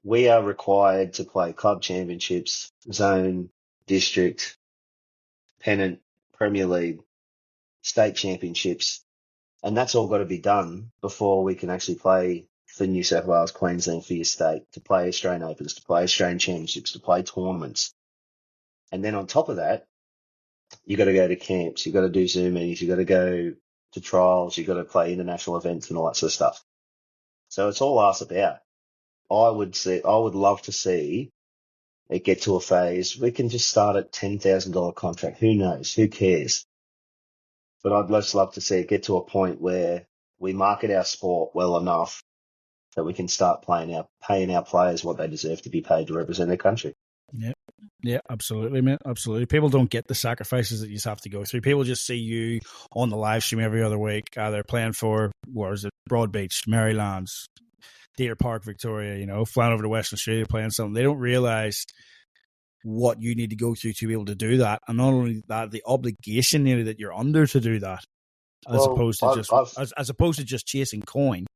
we are required to play club championships, zone, district, pennant, Premier League, state championships, and that's all got to be done before we can actually play for New South Wales, Queensland, for your state, to play Australian Opens, to play Australian Championships, to play tournaments. And then on top of that, you got to go to camps, you got to do Zoom meetings, you got to go to trials, you got to play international events and all that sort of stuff. So it's all asked about. I would love to see it get to a phase. We can just start at $10,000 contract. Who knows? Who cares? But I'd just love to see it get to a point where we market our sport well enough that we can start paying our players what they deserve to be paid to represent their country. Yeah, absolutely, mate. Absolutely. People don't get the sacrifices that you have to go through. People just see you on the live stream every other week. They're playing for, Broadbeach, Marylands, Deer Park, Victoria, flying over to Western Australia playing something. They don't realise what you need to go through to be able to do that. And not only that, the obligation nearly that you're under to do that, as opposed to just chasing coin.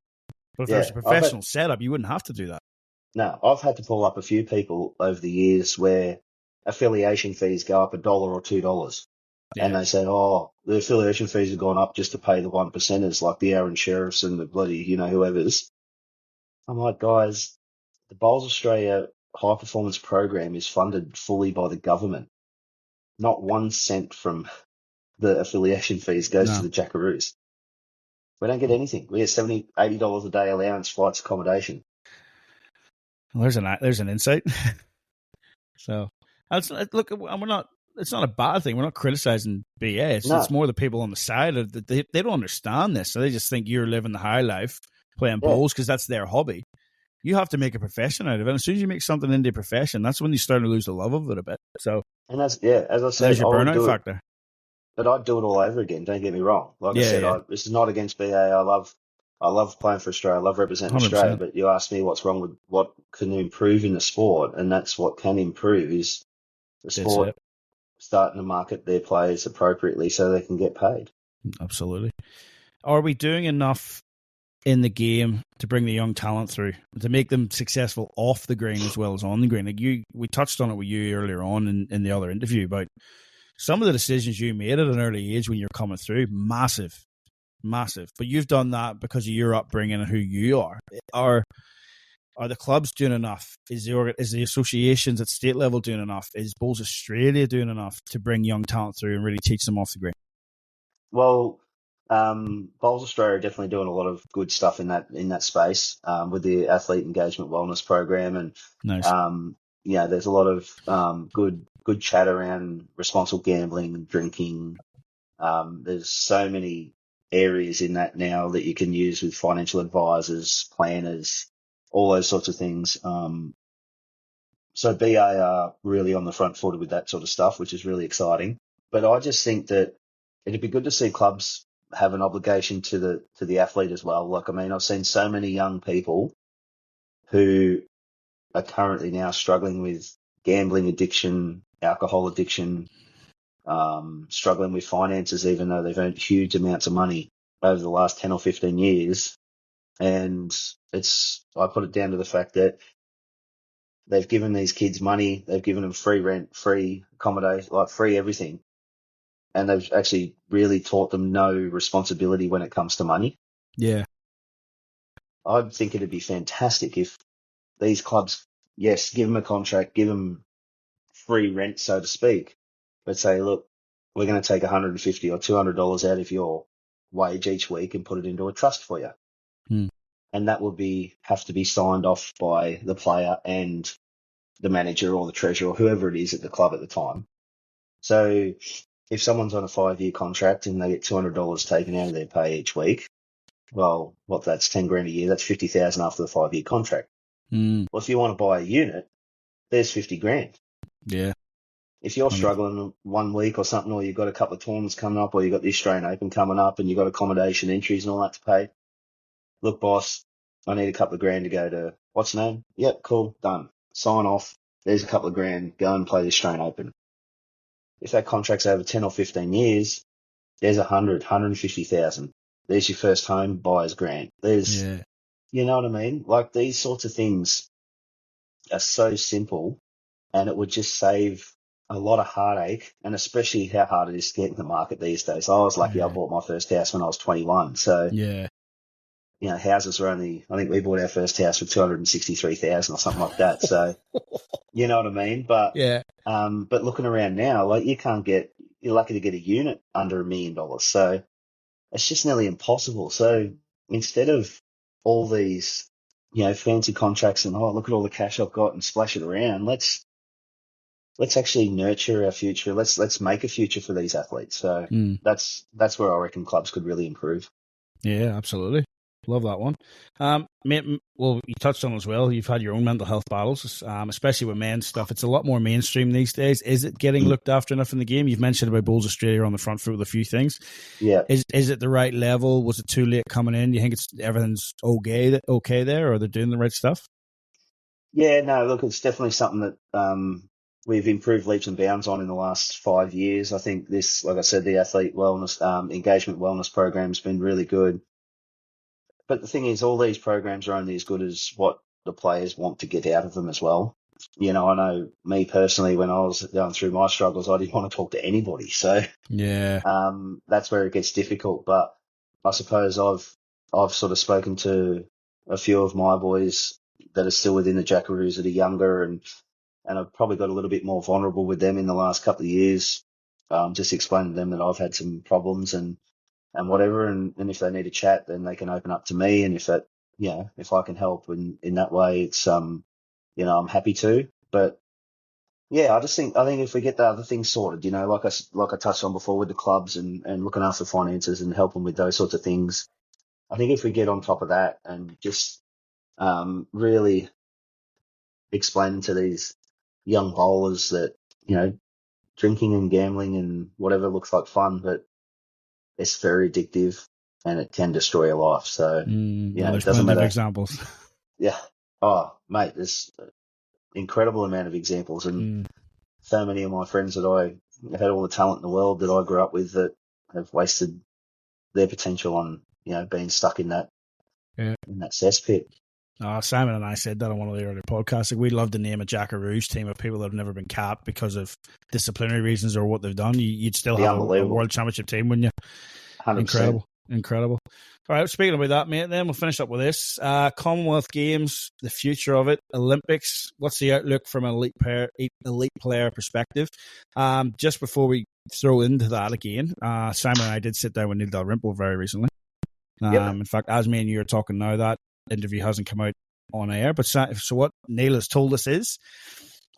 But if there's a professional setup, you wouldn't have to do that. No, I've had to pull up a few people over the years where affiliation fees go up $1 or $2. Yeah. And they say, the affiliation fees have gone up just to pay the 1%ers like the Aron Sherriffs and the bloody, whoever's. I'm like, guys, the Bowls Australia high performance program is funded fully by the government. Not 1 cent from the affiliation fees goes to the Jackaroos. We don't get anything. We get $70, $80 a day allowance, flights, accommodation. Well, there's an insight. So look, and we're not. It's not a bad thing. We're not criticizing BA. It's No, more the people on the side that they don't understand this, so they just think you're living the high life playing yeah, bowls because that's their hobby. You have to make a profession out of it. And as soon as you make something into a profession, that's when you start to lose the love of it a bit. So and as I said, there's I your would burnout do it, factor. but I'd do it all over again. Don't get me wrong. Like I Yeah, said, yeah, this is not against BA. I love playing for Australia. I love representing Australia. 100%. But you ask me what's wrong with what can improve in the sport, and that's what can improve is the That's sport it. starting to market their players appropriately so they can get paid. Absolutely. Are we doing enough in the game to bring the young talent through, to make them successful off the green as well as on the green? Like we touched on it with you earlier on in the other interview about some of the decisions you made at an early age when you're coming through. Massive, massive. But you've done that because of your upbringing and who you are. Are the clubs doing enough? Is the associations at state level doing enough? Is Bowls Australia doing enough to bring young talent through and really teach them off the green? Well, Bowls Australia are definitely doing a lot of good stuff in that space with the athlete engagement wellness program, and Nice. there's a lot of good chat around responsible gambling and drinking. There's so many areas in that now that you can use with financial advisors, planners, all those sorts of things. So BA are really on the front foot with that sort of stuff, which is really exciting. But I just think that it'd be good to see clubs have an obligation to the athlete as well. Like, I mean, I've seen so many young people who are currently now struggling with gambling addiction, alcohol addiction, struggling with finances, even though they've earned huge amounts of money over the last 10 or 15 years. And I put it down to the fact that they've given these kids money, they've given them free rent, free accommodation, like free everything. And they've actually really taught them no responsibility when it comes to money. Yeah. I think it'd be fantastic if these clubs, yes, give them a contract, give them free rent, so to speak, but say, look, we're going to take $150 or $200 out of your wage each week and put it into a trust for you. Hmm. And that would have to be signed off by the player and the manager or the treasurer or whoever it is at the club at the time. So if someone's on a 5-year contract and they get $200 taken out of their pay each week, well, that's 10 grand a year. That's 50,000 after the 5-year contract. Mm. Well, if you want to buy a unit, there's 50 grand. Yeah. If you're struggling 1 week or something, or you've got a couple of tournaments coming up, or you've got the Australian Open coming up and you've got accommodation entries and all that to pay, look, boss, I need a couple of grand to go to, what's the name? Yep, cool, done. Sign off. There's a couple of grand. Go and play the Australian Open. If that contract's over 10 or 15 years, there's 150,000. There's your first home buyer's grant. Yeah. You know what I mean? Like, these sorts of things are so simple, and it would just save a lot of heartache, and especially how hard it is to get in the market these days. I was lucky I bought my first house when I was 21. So, Yeah. houses are only, I think we bought our first house for 263,000 or something like that. So, you know what I mean? But, Yeah. but looking around now, like, you're lucky to get a unit under $1 million. So it's just nearly impossible. So instead of all these, fancy contracts and, oh, look at all the cash I've got and splash it around, let's actually nurture our future. Let's make a future for these athletes. So that's where I reckon clubs could really improve. Yeah, absolutely. Love that one. Well, you touched on it as well. You've had your own mental health battles, especially with men's stuff. It's a lot more mainstream these days. Is it getting looked after enough in the game? You've mentioned about Bowls Australia on the front foot with a few things. Yeah. Is it the right level? Was it too late coming in? Do you think everything's okay there, or they're doing the right stuff? Yeah, no, look, it's definitely something that we've improved leaps and bounds on in the last 5 years. I think this, like I said, the athlete wellness, engagement wellness program has been really good. But the thing is, all these programs are only as good as what the players want to get out of them as well. I know me personally, when I was going through my struggles, I didn't want to talk to anybody. So Yeah. that's where it gets difficult. But I suppose I've sort of spoken to a few of my boys that are still within the Jackaroos that are younger, and I've probably got a little bit more vulnerable with them in the last couple of years. Just explain to them that I've had some problems and whatever, and if they need a chat, then they can open up to me, and if I can help in that way, I'm happy to. But yeah, I think if we get the other things sorted, like I touched on before with the clubs and looking after finances and helping with those sorts of things, I think if we get on top of that and just really explain to these young bowlers that, drinking and gambling and whatever looks like fun, but it's very addictive and it can destroy your life. So, there's it doesn't plenty of matter. examples. Yeah. Oh, mate, there's an incredible amount of examples. And so many of my friends that I had all the talent in the world that I grew up with that have wasted their potential on, being stuck in that cesspit. Simon and I said that on one of the earlier podcasts. Like, we'd love to name a Jackaroos team of people that have never been capped because of disciplinary reasons or what they've done. You'd still have a world championship team, wouldn't you? 100%. Incredible. All right, speaking about that, mate, then we'll finish up with this. Commonwealth Games, the future of it, Olympics. What's the outlook from an elite player perspective? Just before we throw into that again, Simon and I did sit down with Neil Dalrymple very recently. In fact, as me and you are talking now, that interview hasn't come out on air. But so what Neil has told us is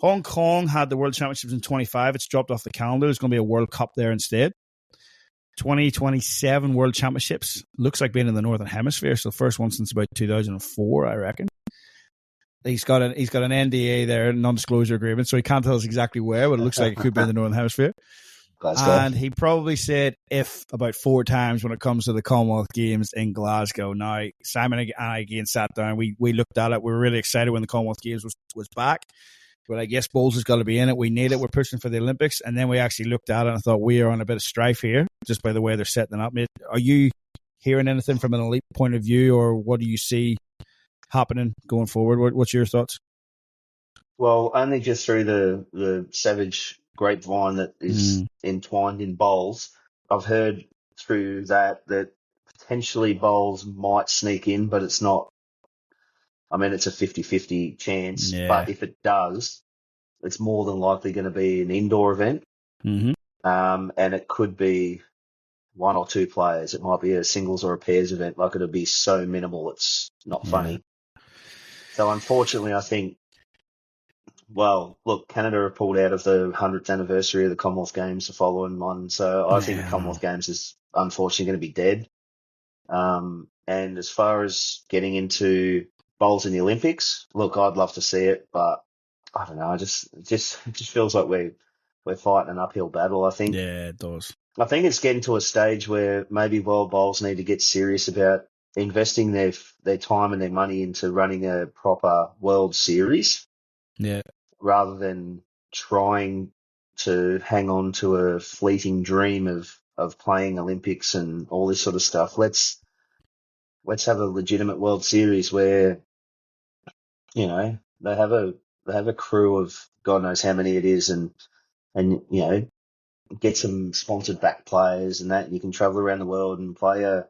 Hong Kong had the World Championships in 25. It's dropped off the calendar. There's going to be a World Cup there instead. 2027 World Championships looks like being in the Northern Hemisphere. So the first one since about 2004, I reckon. He's got an NDA there, non-disclosure agreement, so he can't tell us exactly where, but it looks like it could be in the Northern Hemisphere. Glasgow. And he probably said if about 4 times when it comes to the Commonwealth Games in Glasgow. Now, Simon and I again sat down. We looked at it. We were really excited when the Commonwealth Games was back. But I guess bowls has got to be in it. We need it. We're pushing for the Olympics. And then we actually looked at it and thought we are on a bit of strife here, just by the way they're setting it up. Are you hearing anything from an elite point of view, or what do you see happening going forward? What's your thoughts? Well, only just through the savage grapevine that is entwined in bowls, I've heard through that potentially bowls might sneak in, but it's not. I mean, it's a 50-50 chance, but if it does, it's more than likely going to be an indoor event. Mm-hmm. And it could be 1 or 2 players. It might be a singles or a pairs event. Like, it'll be so minimal, it's not funny. So unfortunately, I think, well, look, Canada have pulled out of the 100th anniversary of the Commonwealth Games the following one. So I think the Commonwealth Games is unfortunately going to be dead. And as far as getting into bowls in the Olympics, look, I'd love to see it, but I don't know. It just feels like we're fighting an uphill battle. I think. Yeah, it does. I think it's getting to a stage where maybe world bowls need to get serious about investing their time and their money into running a proper World Series. Yeah. Rather than trying to hang on to a fleeting dream of playing Olympics and all this sort of stuff. Let's have a legitimate World Series where, they have a crew of God knows how many it is and get some sponsored back players and that. You can travel around the world and play a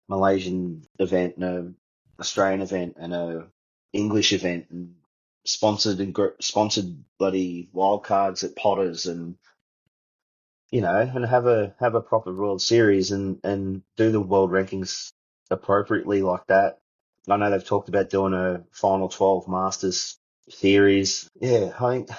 Malaysian event and a Australian event and a English event and sponsored bloody wild cards at Potters and and have a proper World Series and do the world rankings appropriately like that. I know they've talked about doing a final 12 Masters series. Yeah, I think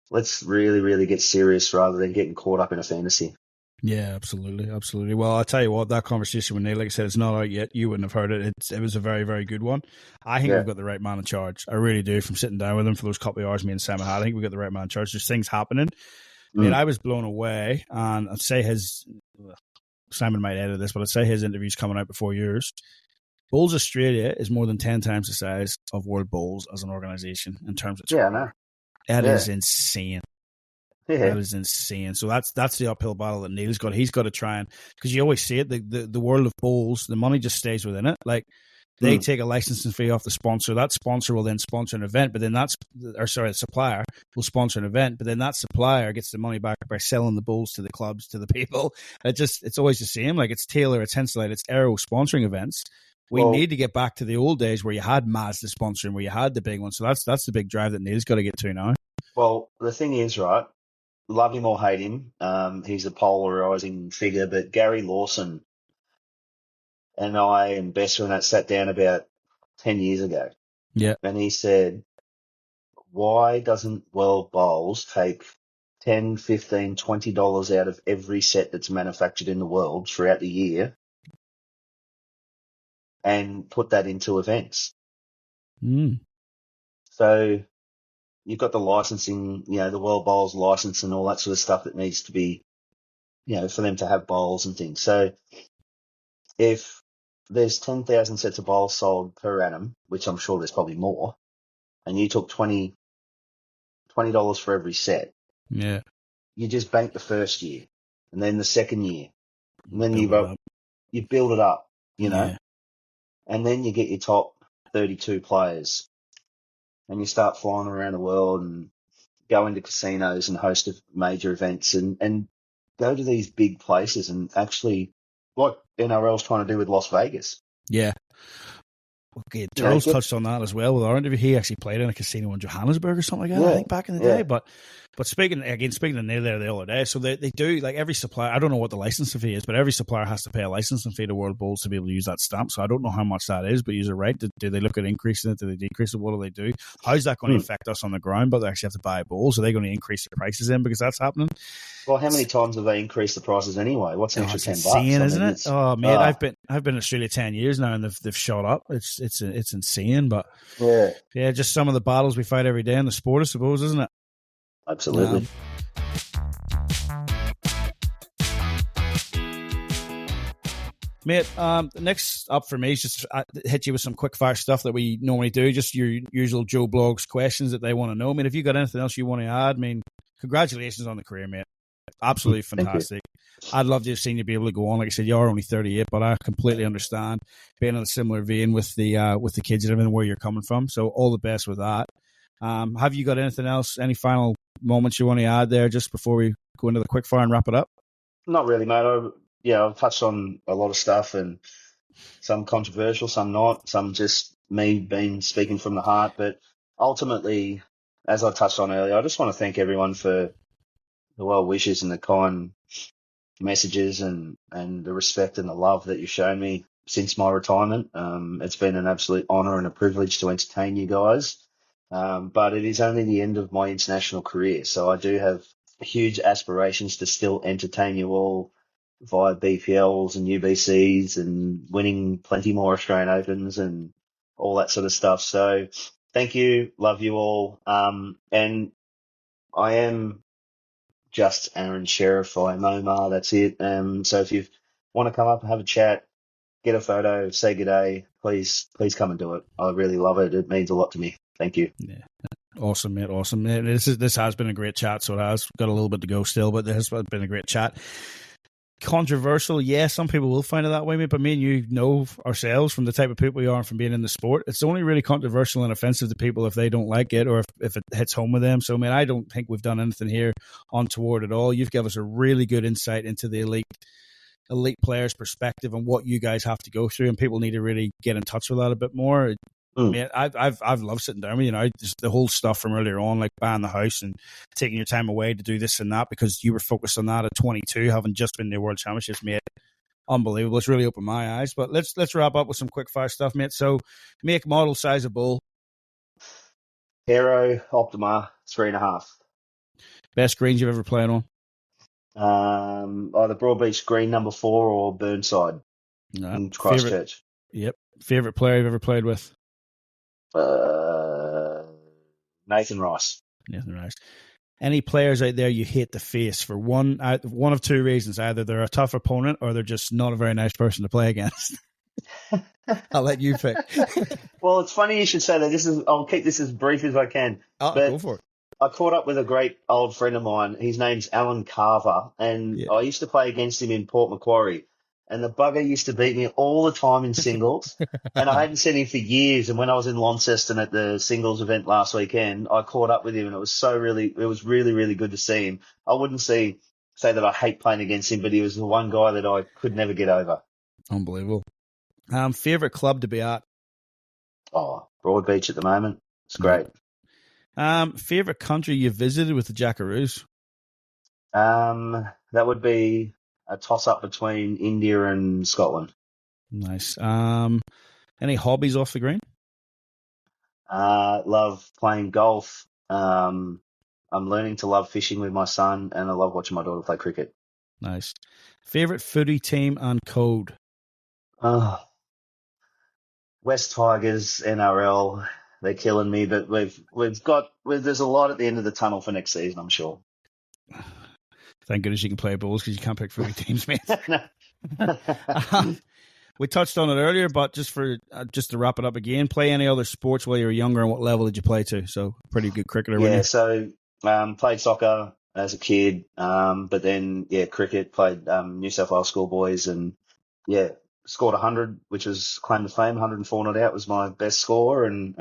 let's really, really get serious rather than getting caught up in a fantasy. Yeah, absolutely. Well, I'll tell you what, that conversation with Neil, like I said, it's not out yet. You wouldn't have heard it. It was a very, very good one. I think we've got the right man in charge. I really do. From sitting down with him for those couple of hours, me and Simon had, I think we've got the right man in charge. There's things happening. I mean, I was blown away, and I'd say Simon might edit this, but I'd say his interview's coming out before yours. Bowls Australia is more than 10 times the size of World Bowls as an organisation in terms of I know. That is insane. Yeah. That is insane. So that's the uphill battle that Neil's got. He's got to try and, because you always see it, the world of bowls, the money just stays within it. Like, they take a licensing fee off the sponsor. That sponsor will then sponsor an event, but then the supplier will sponsor an event, but then that supplier gets the money back by selling the bowls to the clubs, to the people. It's always the same. Like, it's Taylor, it's Henselite, it's Aero sponsoring events. We need to get back to the old days where you had Mazda sponsoring, where you had the big one. So that's the big drive that Neil's got to get to now. Well, the thing is, right, love him or hate him, he's a polarising figure, but Gary Lawson and I and Besser and that sat down about 10 years ago. Yeah. And he said, why doesn't World Bowls take $10, $15, $20 out of every set that's manufactured in the world throughout the year and put that into events? Mm. So you've got the licensing, the World Bowls license and all that sort of stuff that needs to be, for them to have bowls and things. So if there's 10,000 sets of bowls sold per annum, which I'm sure there's probably more, and you took $20 for every set, Yeah. you just bank the first year, and then the second year, and then Build it up. you build it up, Yeah. and then you get your top 32 players, and you start flying around the world and go into casinos and host major events and go to these big places and actually, like NRL's trying to do with Las Vegas. Yeah. Okay, Turtles touched on that as well with our interview. He actually played in a casino in Johannesburg or something like that, I think, back in the day. But speaking to Neil there the other day, so they do, like, every supplier, I don't know what the licensing fee is, but every supplier has to pay a licensing fee to World Bowls to be able to use that stamp. So I don't know how much that is, but you're right. Do they look at increasing it? Do they decrease it? What do they do? How's that going to affect us on the ground? But they actually have to buy bowls. Are they going to increase the prices in because that's happening? Well, how many times have they increased the prices anyway? What's an extra $10? Insane, isn't it? Oh, mate, I've been in Australia 10 years now, and they've shot up. It's insane, but yeah, just some of the battles we fight every day in the sport, I suppose, isn't it? Absolutely. Mate, next up for me is just hit you with some quick fire stuff that we normally do, just your usual Joe Blogs questions that they want to know. I mean, if you got anything else you want to add, I mean, congratulations on the career, mate. Absolutely fantastic. I'd love to have seen you be able to go on. Like I said, you are only 38, but I completely understand being in a similar vein with the kids and everything where you're coming from. So all the best with that. Have you got anything else, any final moments you want to add there just before we go into the quick fire and wrap it up? Not really, mate. I've touched on a lot of stuff, and some controversial, some not, some just me speaking from the heart. But ultimately, as I touched on earlier, I just want to thank everyone for the well wishes and the kind messages and the respect and the love that you've shown me since my retirement. It's been an absolute honour and a privilege to entertain you guys. But it is only the end of my international career, so I do have huge aspirations to still entertain you all via BPLs and UBCs and winning plenty more Australian Opens and all that sort of stuff. So thank you, love you all. And I am just Aron Sherriff. I'm Omar, that's it. So if you want to come up and have a chat, get a photo, say good day, please come and do it. I really love it. It means a lot to me. Thank you. Yeah. Awesome, mate. Awesome. This has been a great chat, so it has got a little bit to go still, but this has been a great chat. Controversial, yeah, some people will find it that way, mate, but me and you know ourselves from the type of people we are and from being in the sport. It's only really controversial and offensive to people if they don't like it or if it hits home with them. So, I mean, I don't think we've done anything here untoward at all. You've given us a really good insight into the elite players' perspective and what you guys have to go through, and people need to really get in touch with that a bit more. Man, I've loved sitting down with you. Just the whole stuff from earlier on, like buying the house and taking your time away to do this and that because you were focused on that at 22, having just been in the World Championships, mate. Unbelievable. It's really opened my eyes. But let's wrap up with some quick fire stuff, mate. So, make, model, size of bowl. Aero Optima 3.5. Best greens you've ever played on. Either Broadbeach Green number 4 or Burnside in Christchurch. Favorite player you've ever played with. Nathan Rice. Any players out there you hate to face for one of two reasons? Either they're a tough opponent or they're just not a very nice person to play against. I'll let you pick. Well, it's funny you should say that. I'll keep this as brief as I can. Go for it. I caught up with a great old friend of mine. His name's Alan Carver, and I used to play against him in Port Macquarie. And the bugger used to beat me all the time in singles. And I hadn't seen him for years. And when I was in Launceston at the singles event last weekend, I caught up with him, and it was really, really good to see him. I wouldn't say that I hate playing against him, but he was the one guy that I could never get over. Unbelievable. Favorite club to be at? Oh, Broadbeach at the moment. It's great. Favorite country you visited with the Jackaroos? That would be a toss-up between India and Scotland. Nice. Any hobbies off the green? Love playing golf, I'm learning to love fishing with my son, and I love watching my daughter play cricket. Nice. Favorite footy team and code? Oh, West Tigers, NRL, they're killing me, but there's a lot at the end of the tunnel for next season, I'm sure. Thank goodness you can play balls because you can't pick footy teams, mate. No. We touched on it earlier, but just to wrap it up again, play any other sports while you were younger, and what level did you play to? So pretty good cricketer, Yeah, weren't you? so played soccer as a kid, but then cricket, played New South Wales schoolboys, and scored 100, which was claim to fame. 104 not out was my best score, and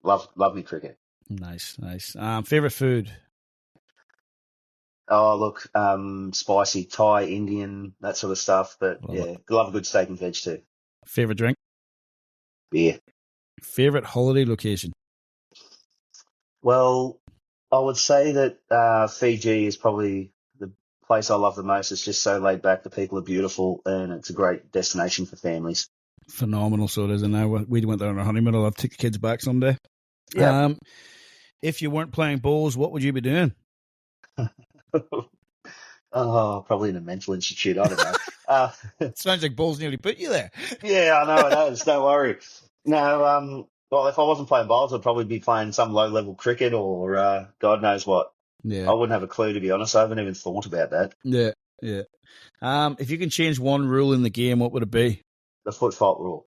love me cricket. Nice. Favorite food? Oh, look, spicy, Thai, Indian, that sort of stuff. But love a good steak and veg too. Favorite drink? Beer. Favorite holiday location? Well, I would say that Fiji is probably the place I love the most. It's just so laid back. The people are beautiful, and it's a great destination for families. Phenomenal, so it is. And now we went there on our honeymoon. I'll take the kids back someday. Yeah. If you weren't playing bowls, what would you be doing? Oh, probably in a mental institute. I don't know. It sounds like bowls nearly put you there. Yeah, I know it does. Don't worry. No, well, if I wasn't playing bowls, I'd probably be playing some low-level cricket or God knows what. Yeah. I wouldn't have a clue, to be honest. I haven't even thought about that. Yeah. If you can change one rule in the game, what would it be? The foot fault rule.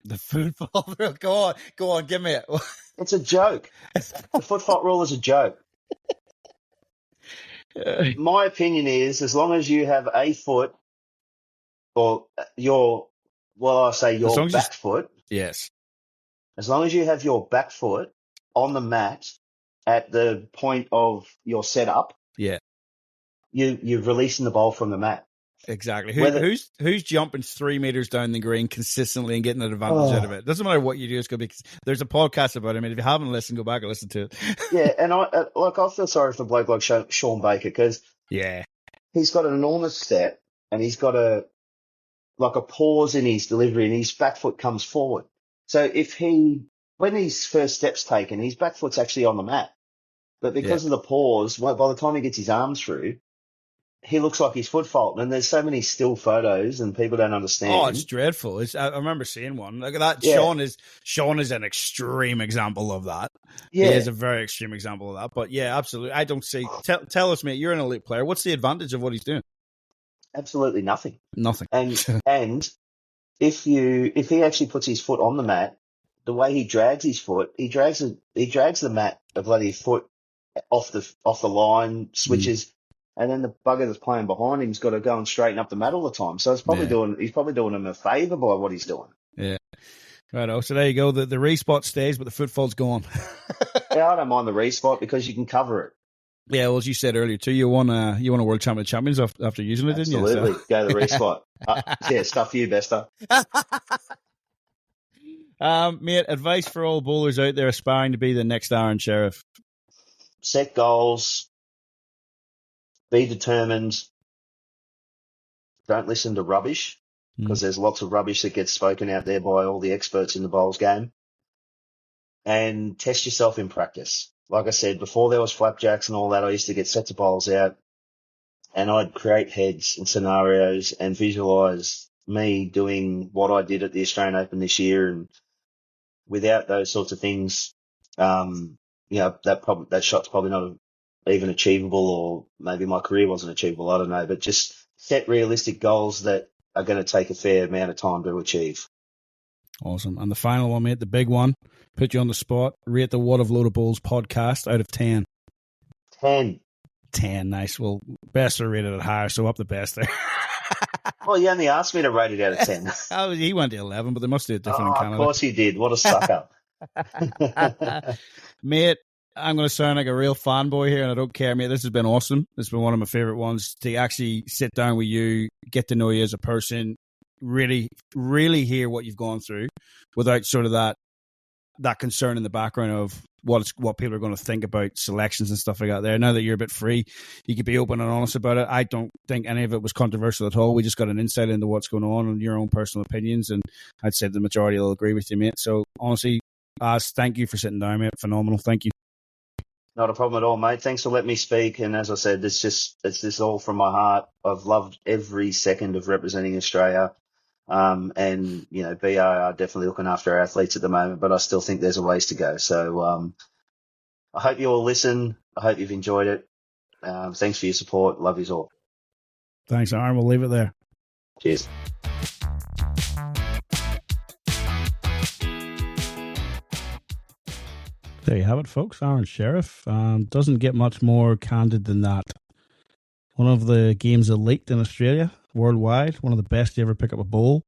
The foot fault rule? Go on, give me it. It's a joke. The foot fault rule is a joke. My opinion is, as long as you have a foot, or your back foot. Yes. As long as you have your back foot on the mat at the point of your setup, you're releasing the ball from the mat. Exactly. Who's jumping 3 meters down the green consistently and getting an advantage out of it? Doesn't matter what you do. It's going to be. There's a podcast about it. I mean, if you haven't listened, go back and listen to it. Yeah, and I feel sorry for a bloke like Sean Baker because he's got an enormous step and he's got a pause in his delivery and his back foot comes forward. So when his first step's taken, his back foot's actually on the mat, but because of the pause, by the time he gets his arms through, he looks like he's foot fault, and there's so many still photos, and people don't understand. Oh, it's dreadful. I remember seeing one. Look at that. Yeah. Sean is an extreme example of that. Yeah. He is a very extreme example of that. But yeah, absolutely. I don't see. Tell us, mate. You're an elite player. What's the advantage of what he's doing? Absolutely nothing. Nothing. And if he actually puts his foot on the mat, the way he drags his foot, he drags the mat, a bloody foot off the line, switches. And then the bugger that's playing behind him's got to go and straighten up the mat all the time. So he's probably doing him a favour by what he's doing. Yeah. Right. So there you go. The respot stays, but the foot fault's gone. Yeah, I don't mind the respot because you can cover it. Yeah, well, as you said earlier too, you won a World Champions after using it, didn't you? Absolutely. So. Go to the respot. Stuff you, Bester. Mate, advice for all bowlers out there aspiring to be the next Aron Sherriff. Set goals. Be determined. Don't listen to rubbish because there's lots of rubbish that gets spoken out there by all the experts in the bowls game. And test yourself in practice. Like I said, before there was flapjacks and all that, I used to get sets of bowls out and I'd create heads and scenarios and visualize me doing what I did at the Australian Open this year. And without those sorts of things, that shot's probably not even achievable, or maybe my career wasn't achievable. I don't know, but just set realistic goals that are going to take a fair amount of time to achieve. Awesome. And the final one, mate, the big one, put you on the spot. Rate the What of Loaded Balls podcast out of 10. 10. 10. Nice. Well, best are rated at higher, so up the best there. Well, you only asked me to rate it out of 10. Oh, he went to 11, but they must do it different in Canada. Of course he did. What a sucker. Mate, I'm going to sound like a real fanboy here, and I don't care, mate. This has been awesome. This has been one of my favorite ones to actually sit down with you, get to know you as a person, really, really hear what you've gone through without sort of that concern in the background of what people are going to think about selections and stuff like that there. Now that you're a bit free, you could be open and honest about it. I don't think any of it was controversial at all. We just got an insight into what's going on and your own personal opinions, and I'd say the majority will agree with you, mate. So honestly, Thank you for sitting down, mate. Phenomenal. Thank you. Not a problem at all, mate. Thanks for letting me speak. And as I said, it's just all from my heart. I've loved every second of representing Australia. And, you know, BA are definitely looking after our athletes at the moment, but I still think there's a ways to go. So I hope you all listen. I hope you've enjoyed it. Thanks for your support. Love you all. Thanks, Aaron. We'll leave it there. Cheers. There you have it, folks. Aron Sherriff. Doesn't get much more candid than that. One of the game's elite in Australia, worldwide. One of the best to ever pick up a bowl.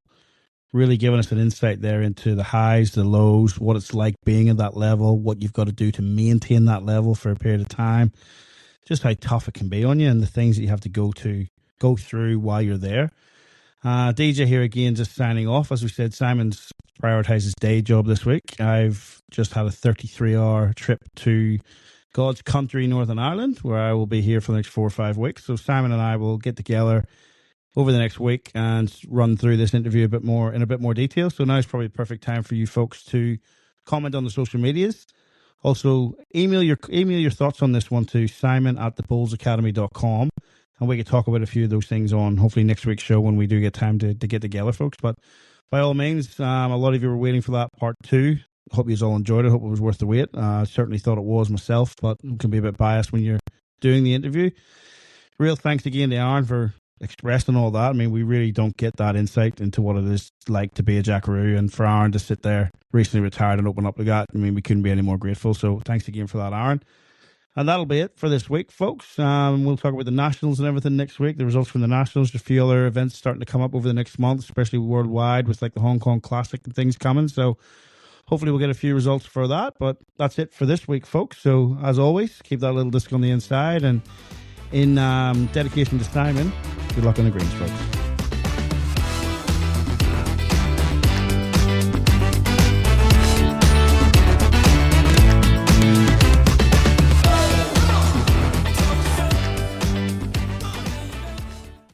Really giving us an insight there into the highs, the lows, what it's like being at that level, what you've got to do to maintain that level for a period of time, just how tough it can be on you, and the things that you have to go through while you're there. DJ here again, just signing off. As we said, Simon's prioritised his day job this week. I've just had a 33-hour trip to God's country, Northern Ireland, where I will be here for the next 4 or 5 weeks. So Simon and I will get together over the next week and run through this interview in a bit more detail. So now is probably the perfect time for you folks to comment on the social medias. Also, email your thoughts on this one to simon@thebullsacademy.com. And we can talk about a few of those things on hopefully next week's show when we do get time to get together, folks. But by all means, a lot of you were waiting for that part 2. Hope you all enjoyed it. Hope it was worth the wait. I certainly thought it was myself, but it can be a bit biased when you're doing the interview. Real thanks again to Aaron for expressing all that. I mean, we really don't get that insight into what it is like to be a Jackaroo, and for Aaron to sit there, recently retired, and open up like that. I mean, we couldn't be any more grateful. So thanks again for that, Aaron. And that'll be it for this week, folks. We'll talk about the Nationals and everything next week. The results from the Nationals. A few other events starting to come up over the next month, especially worldwide with like the Hong Kong Classic and things coming. So hopefully we'll get a few results for that. But that's it for this week, folks. So as always, keep that little disc on the inside. And in dedication to Simon, good luck on the greens, folks.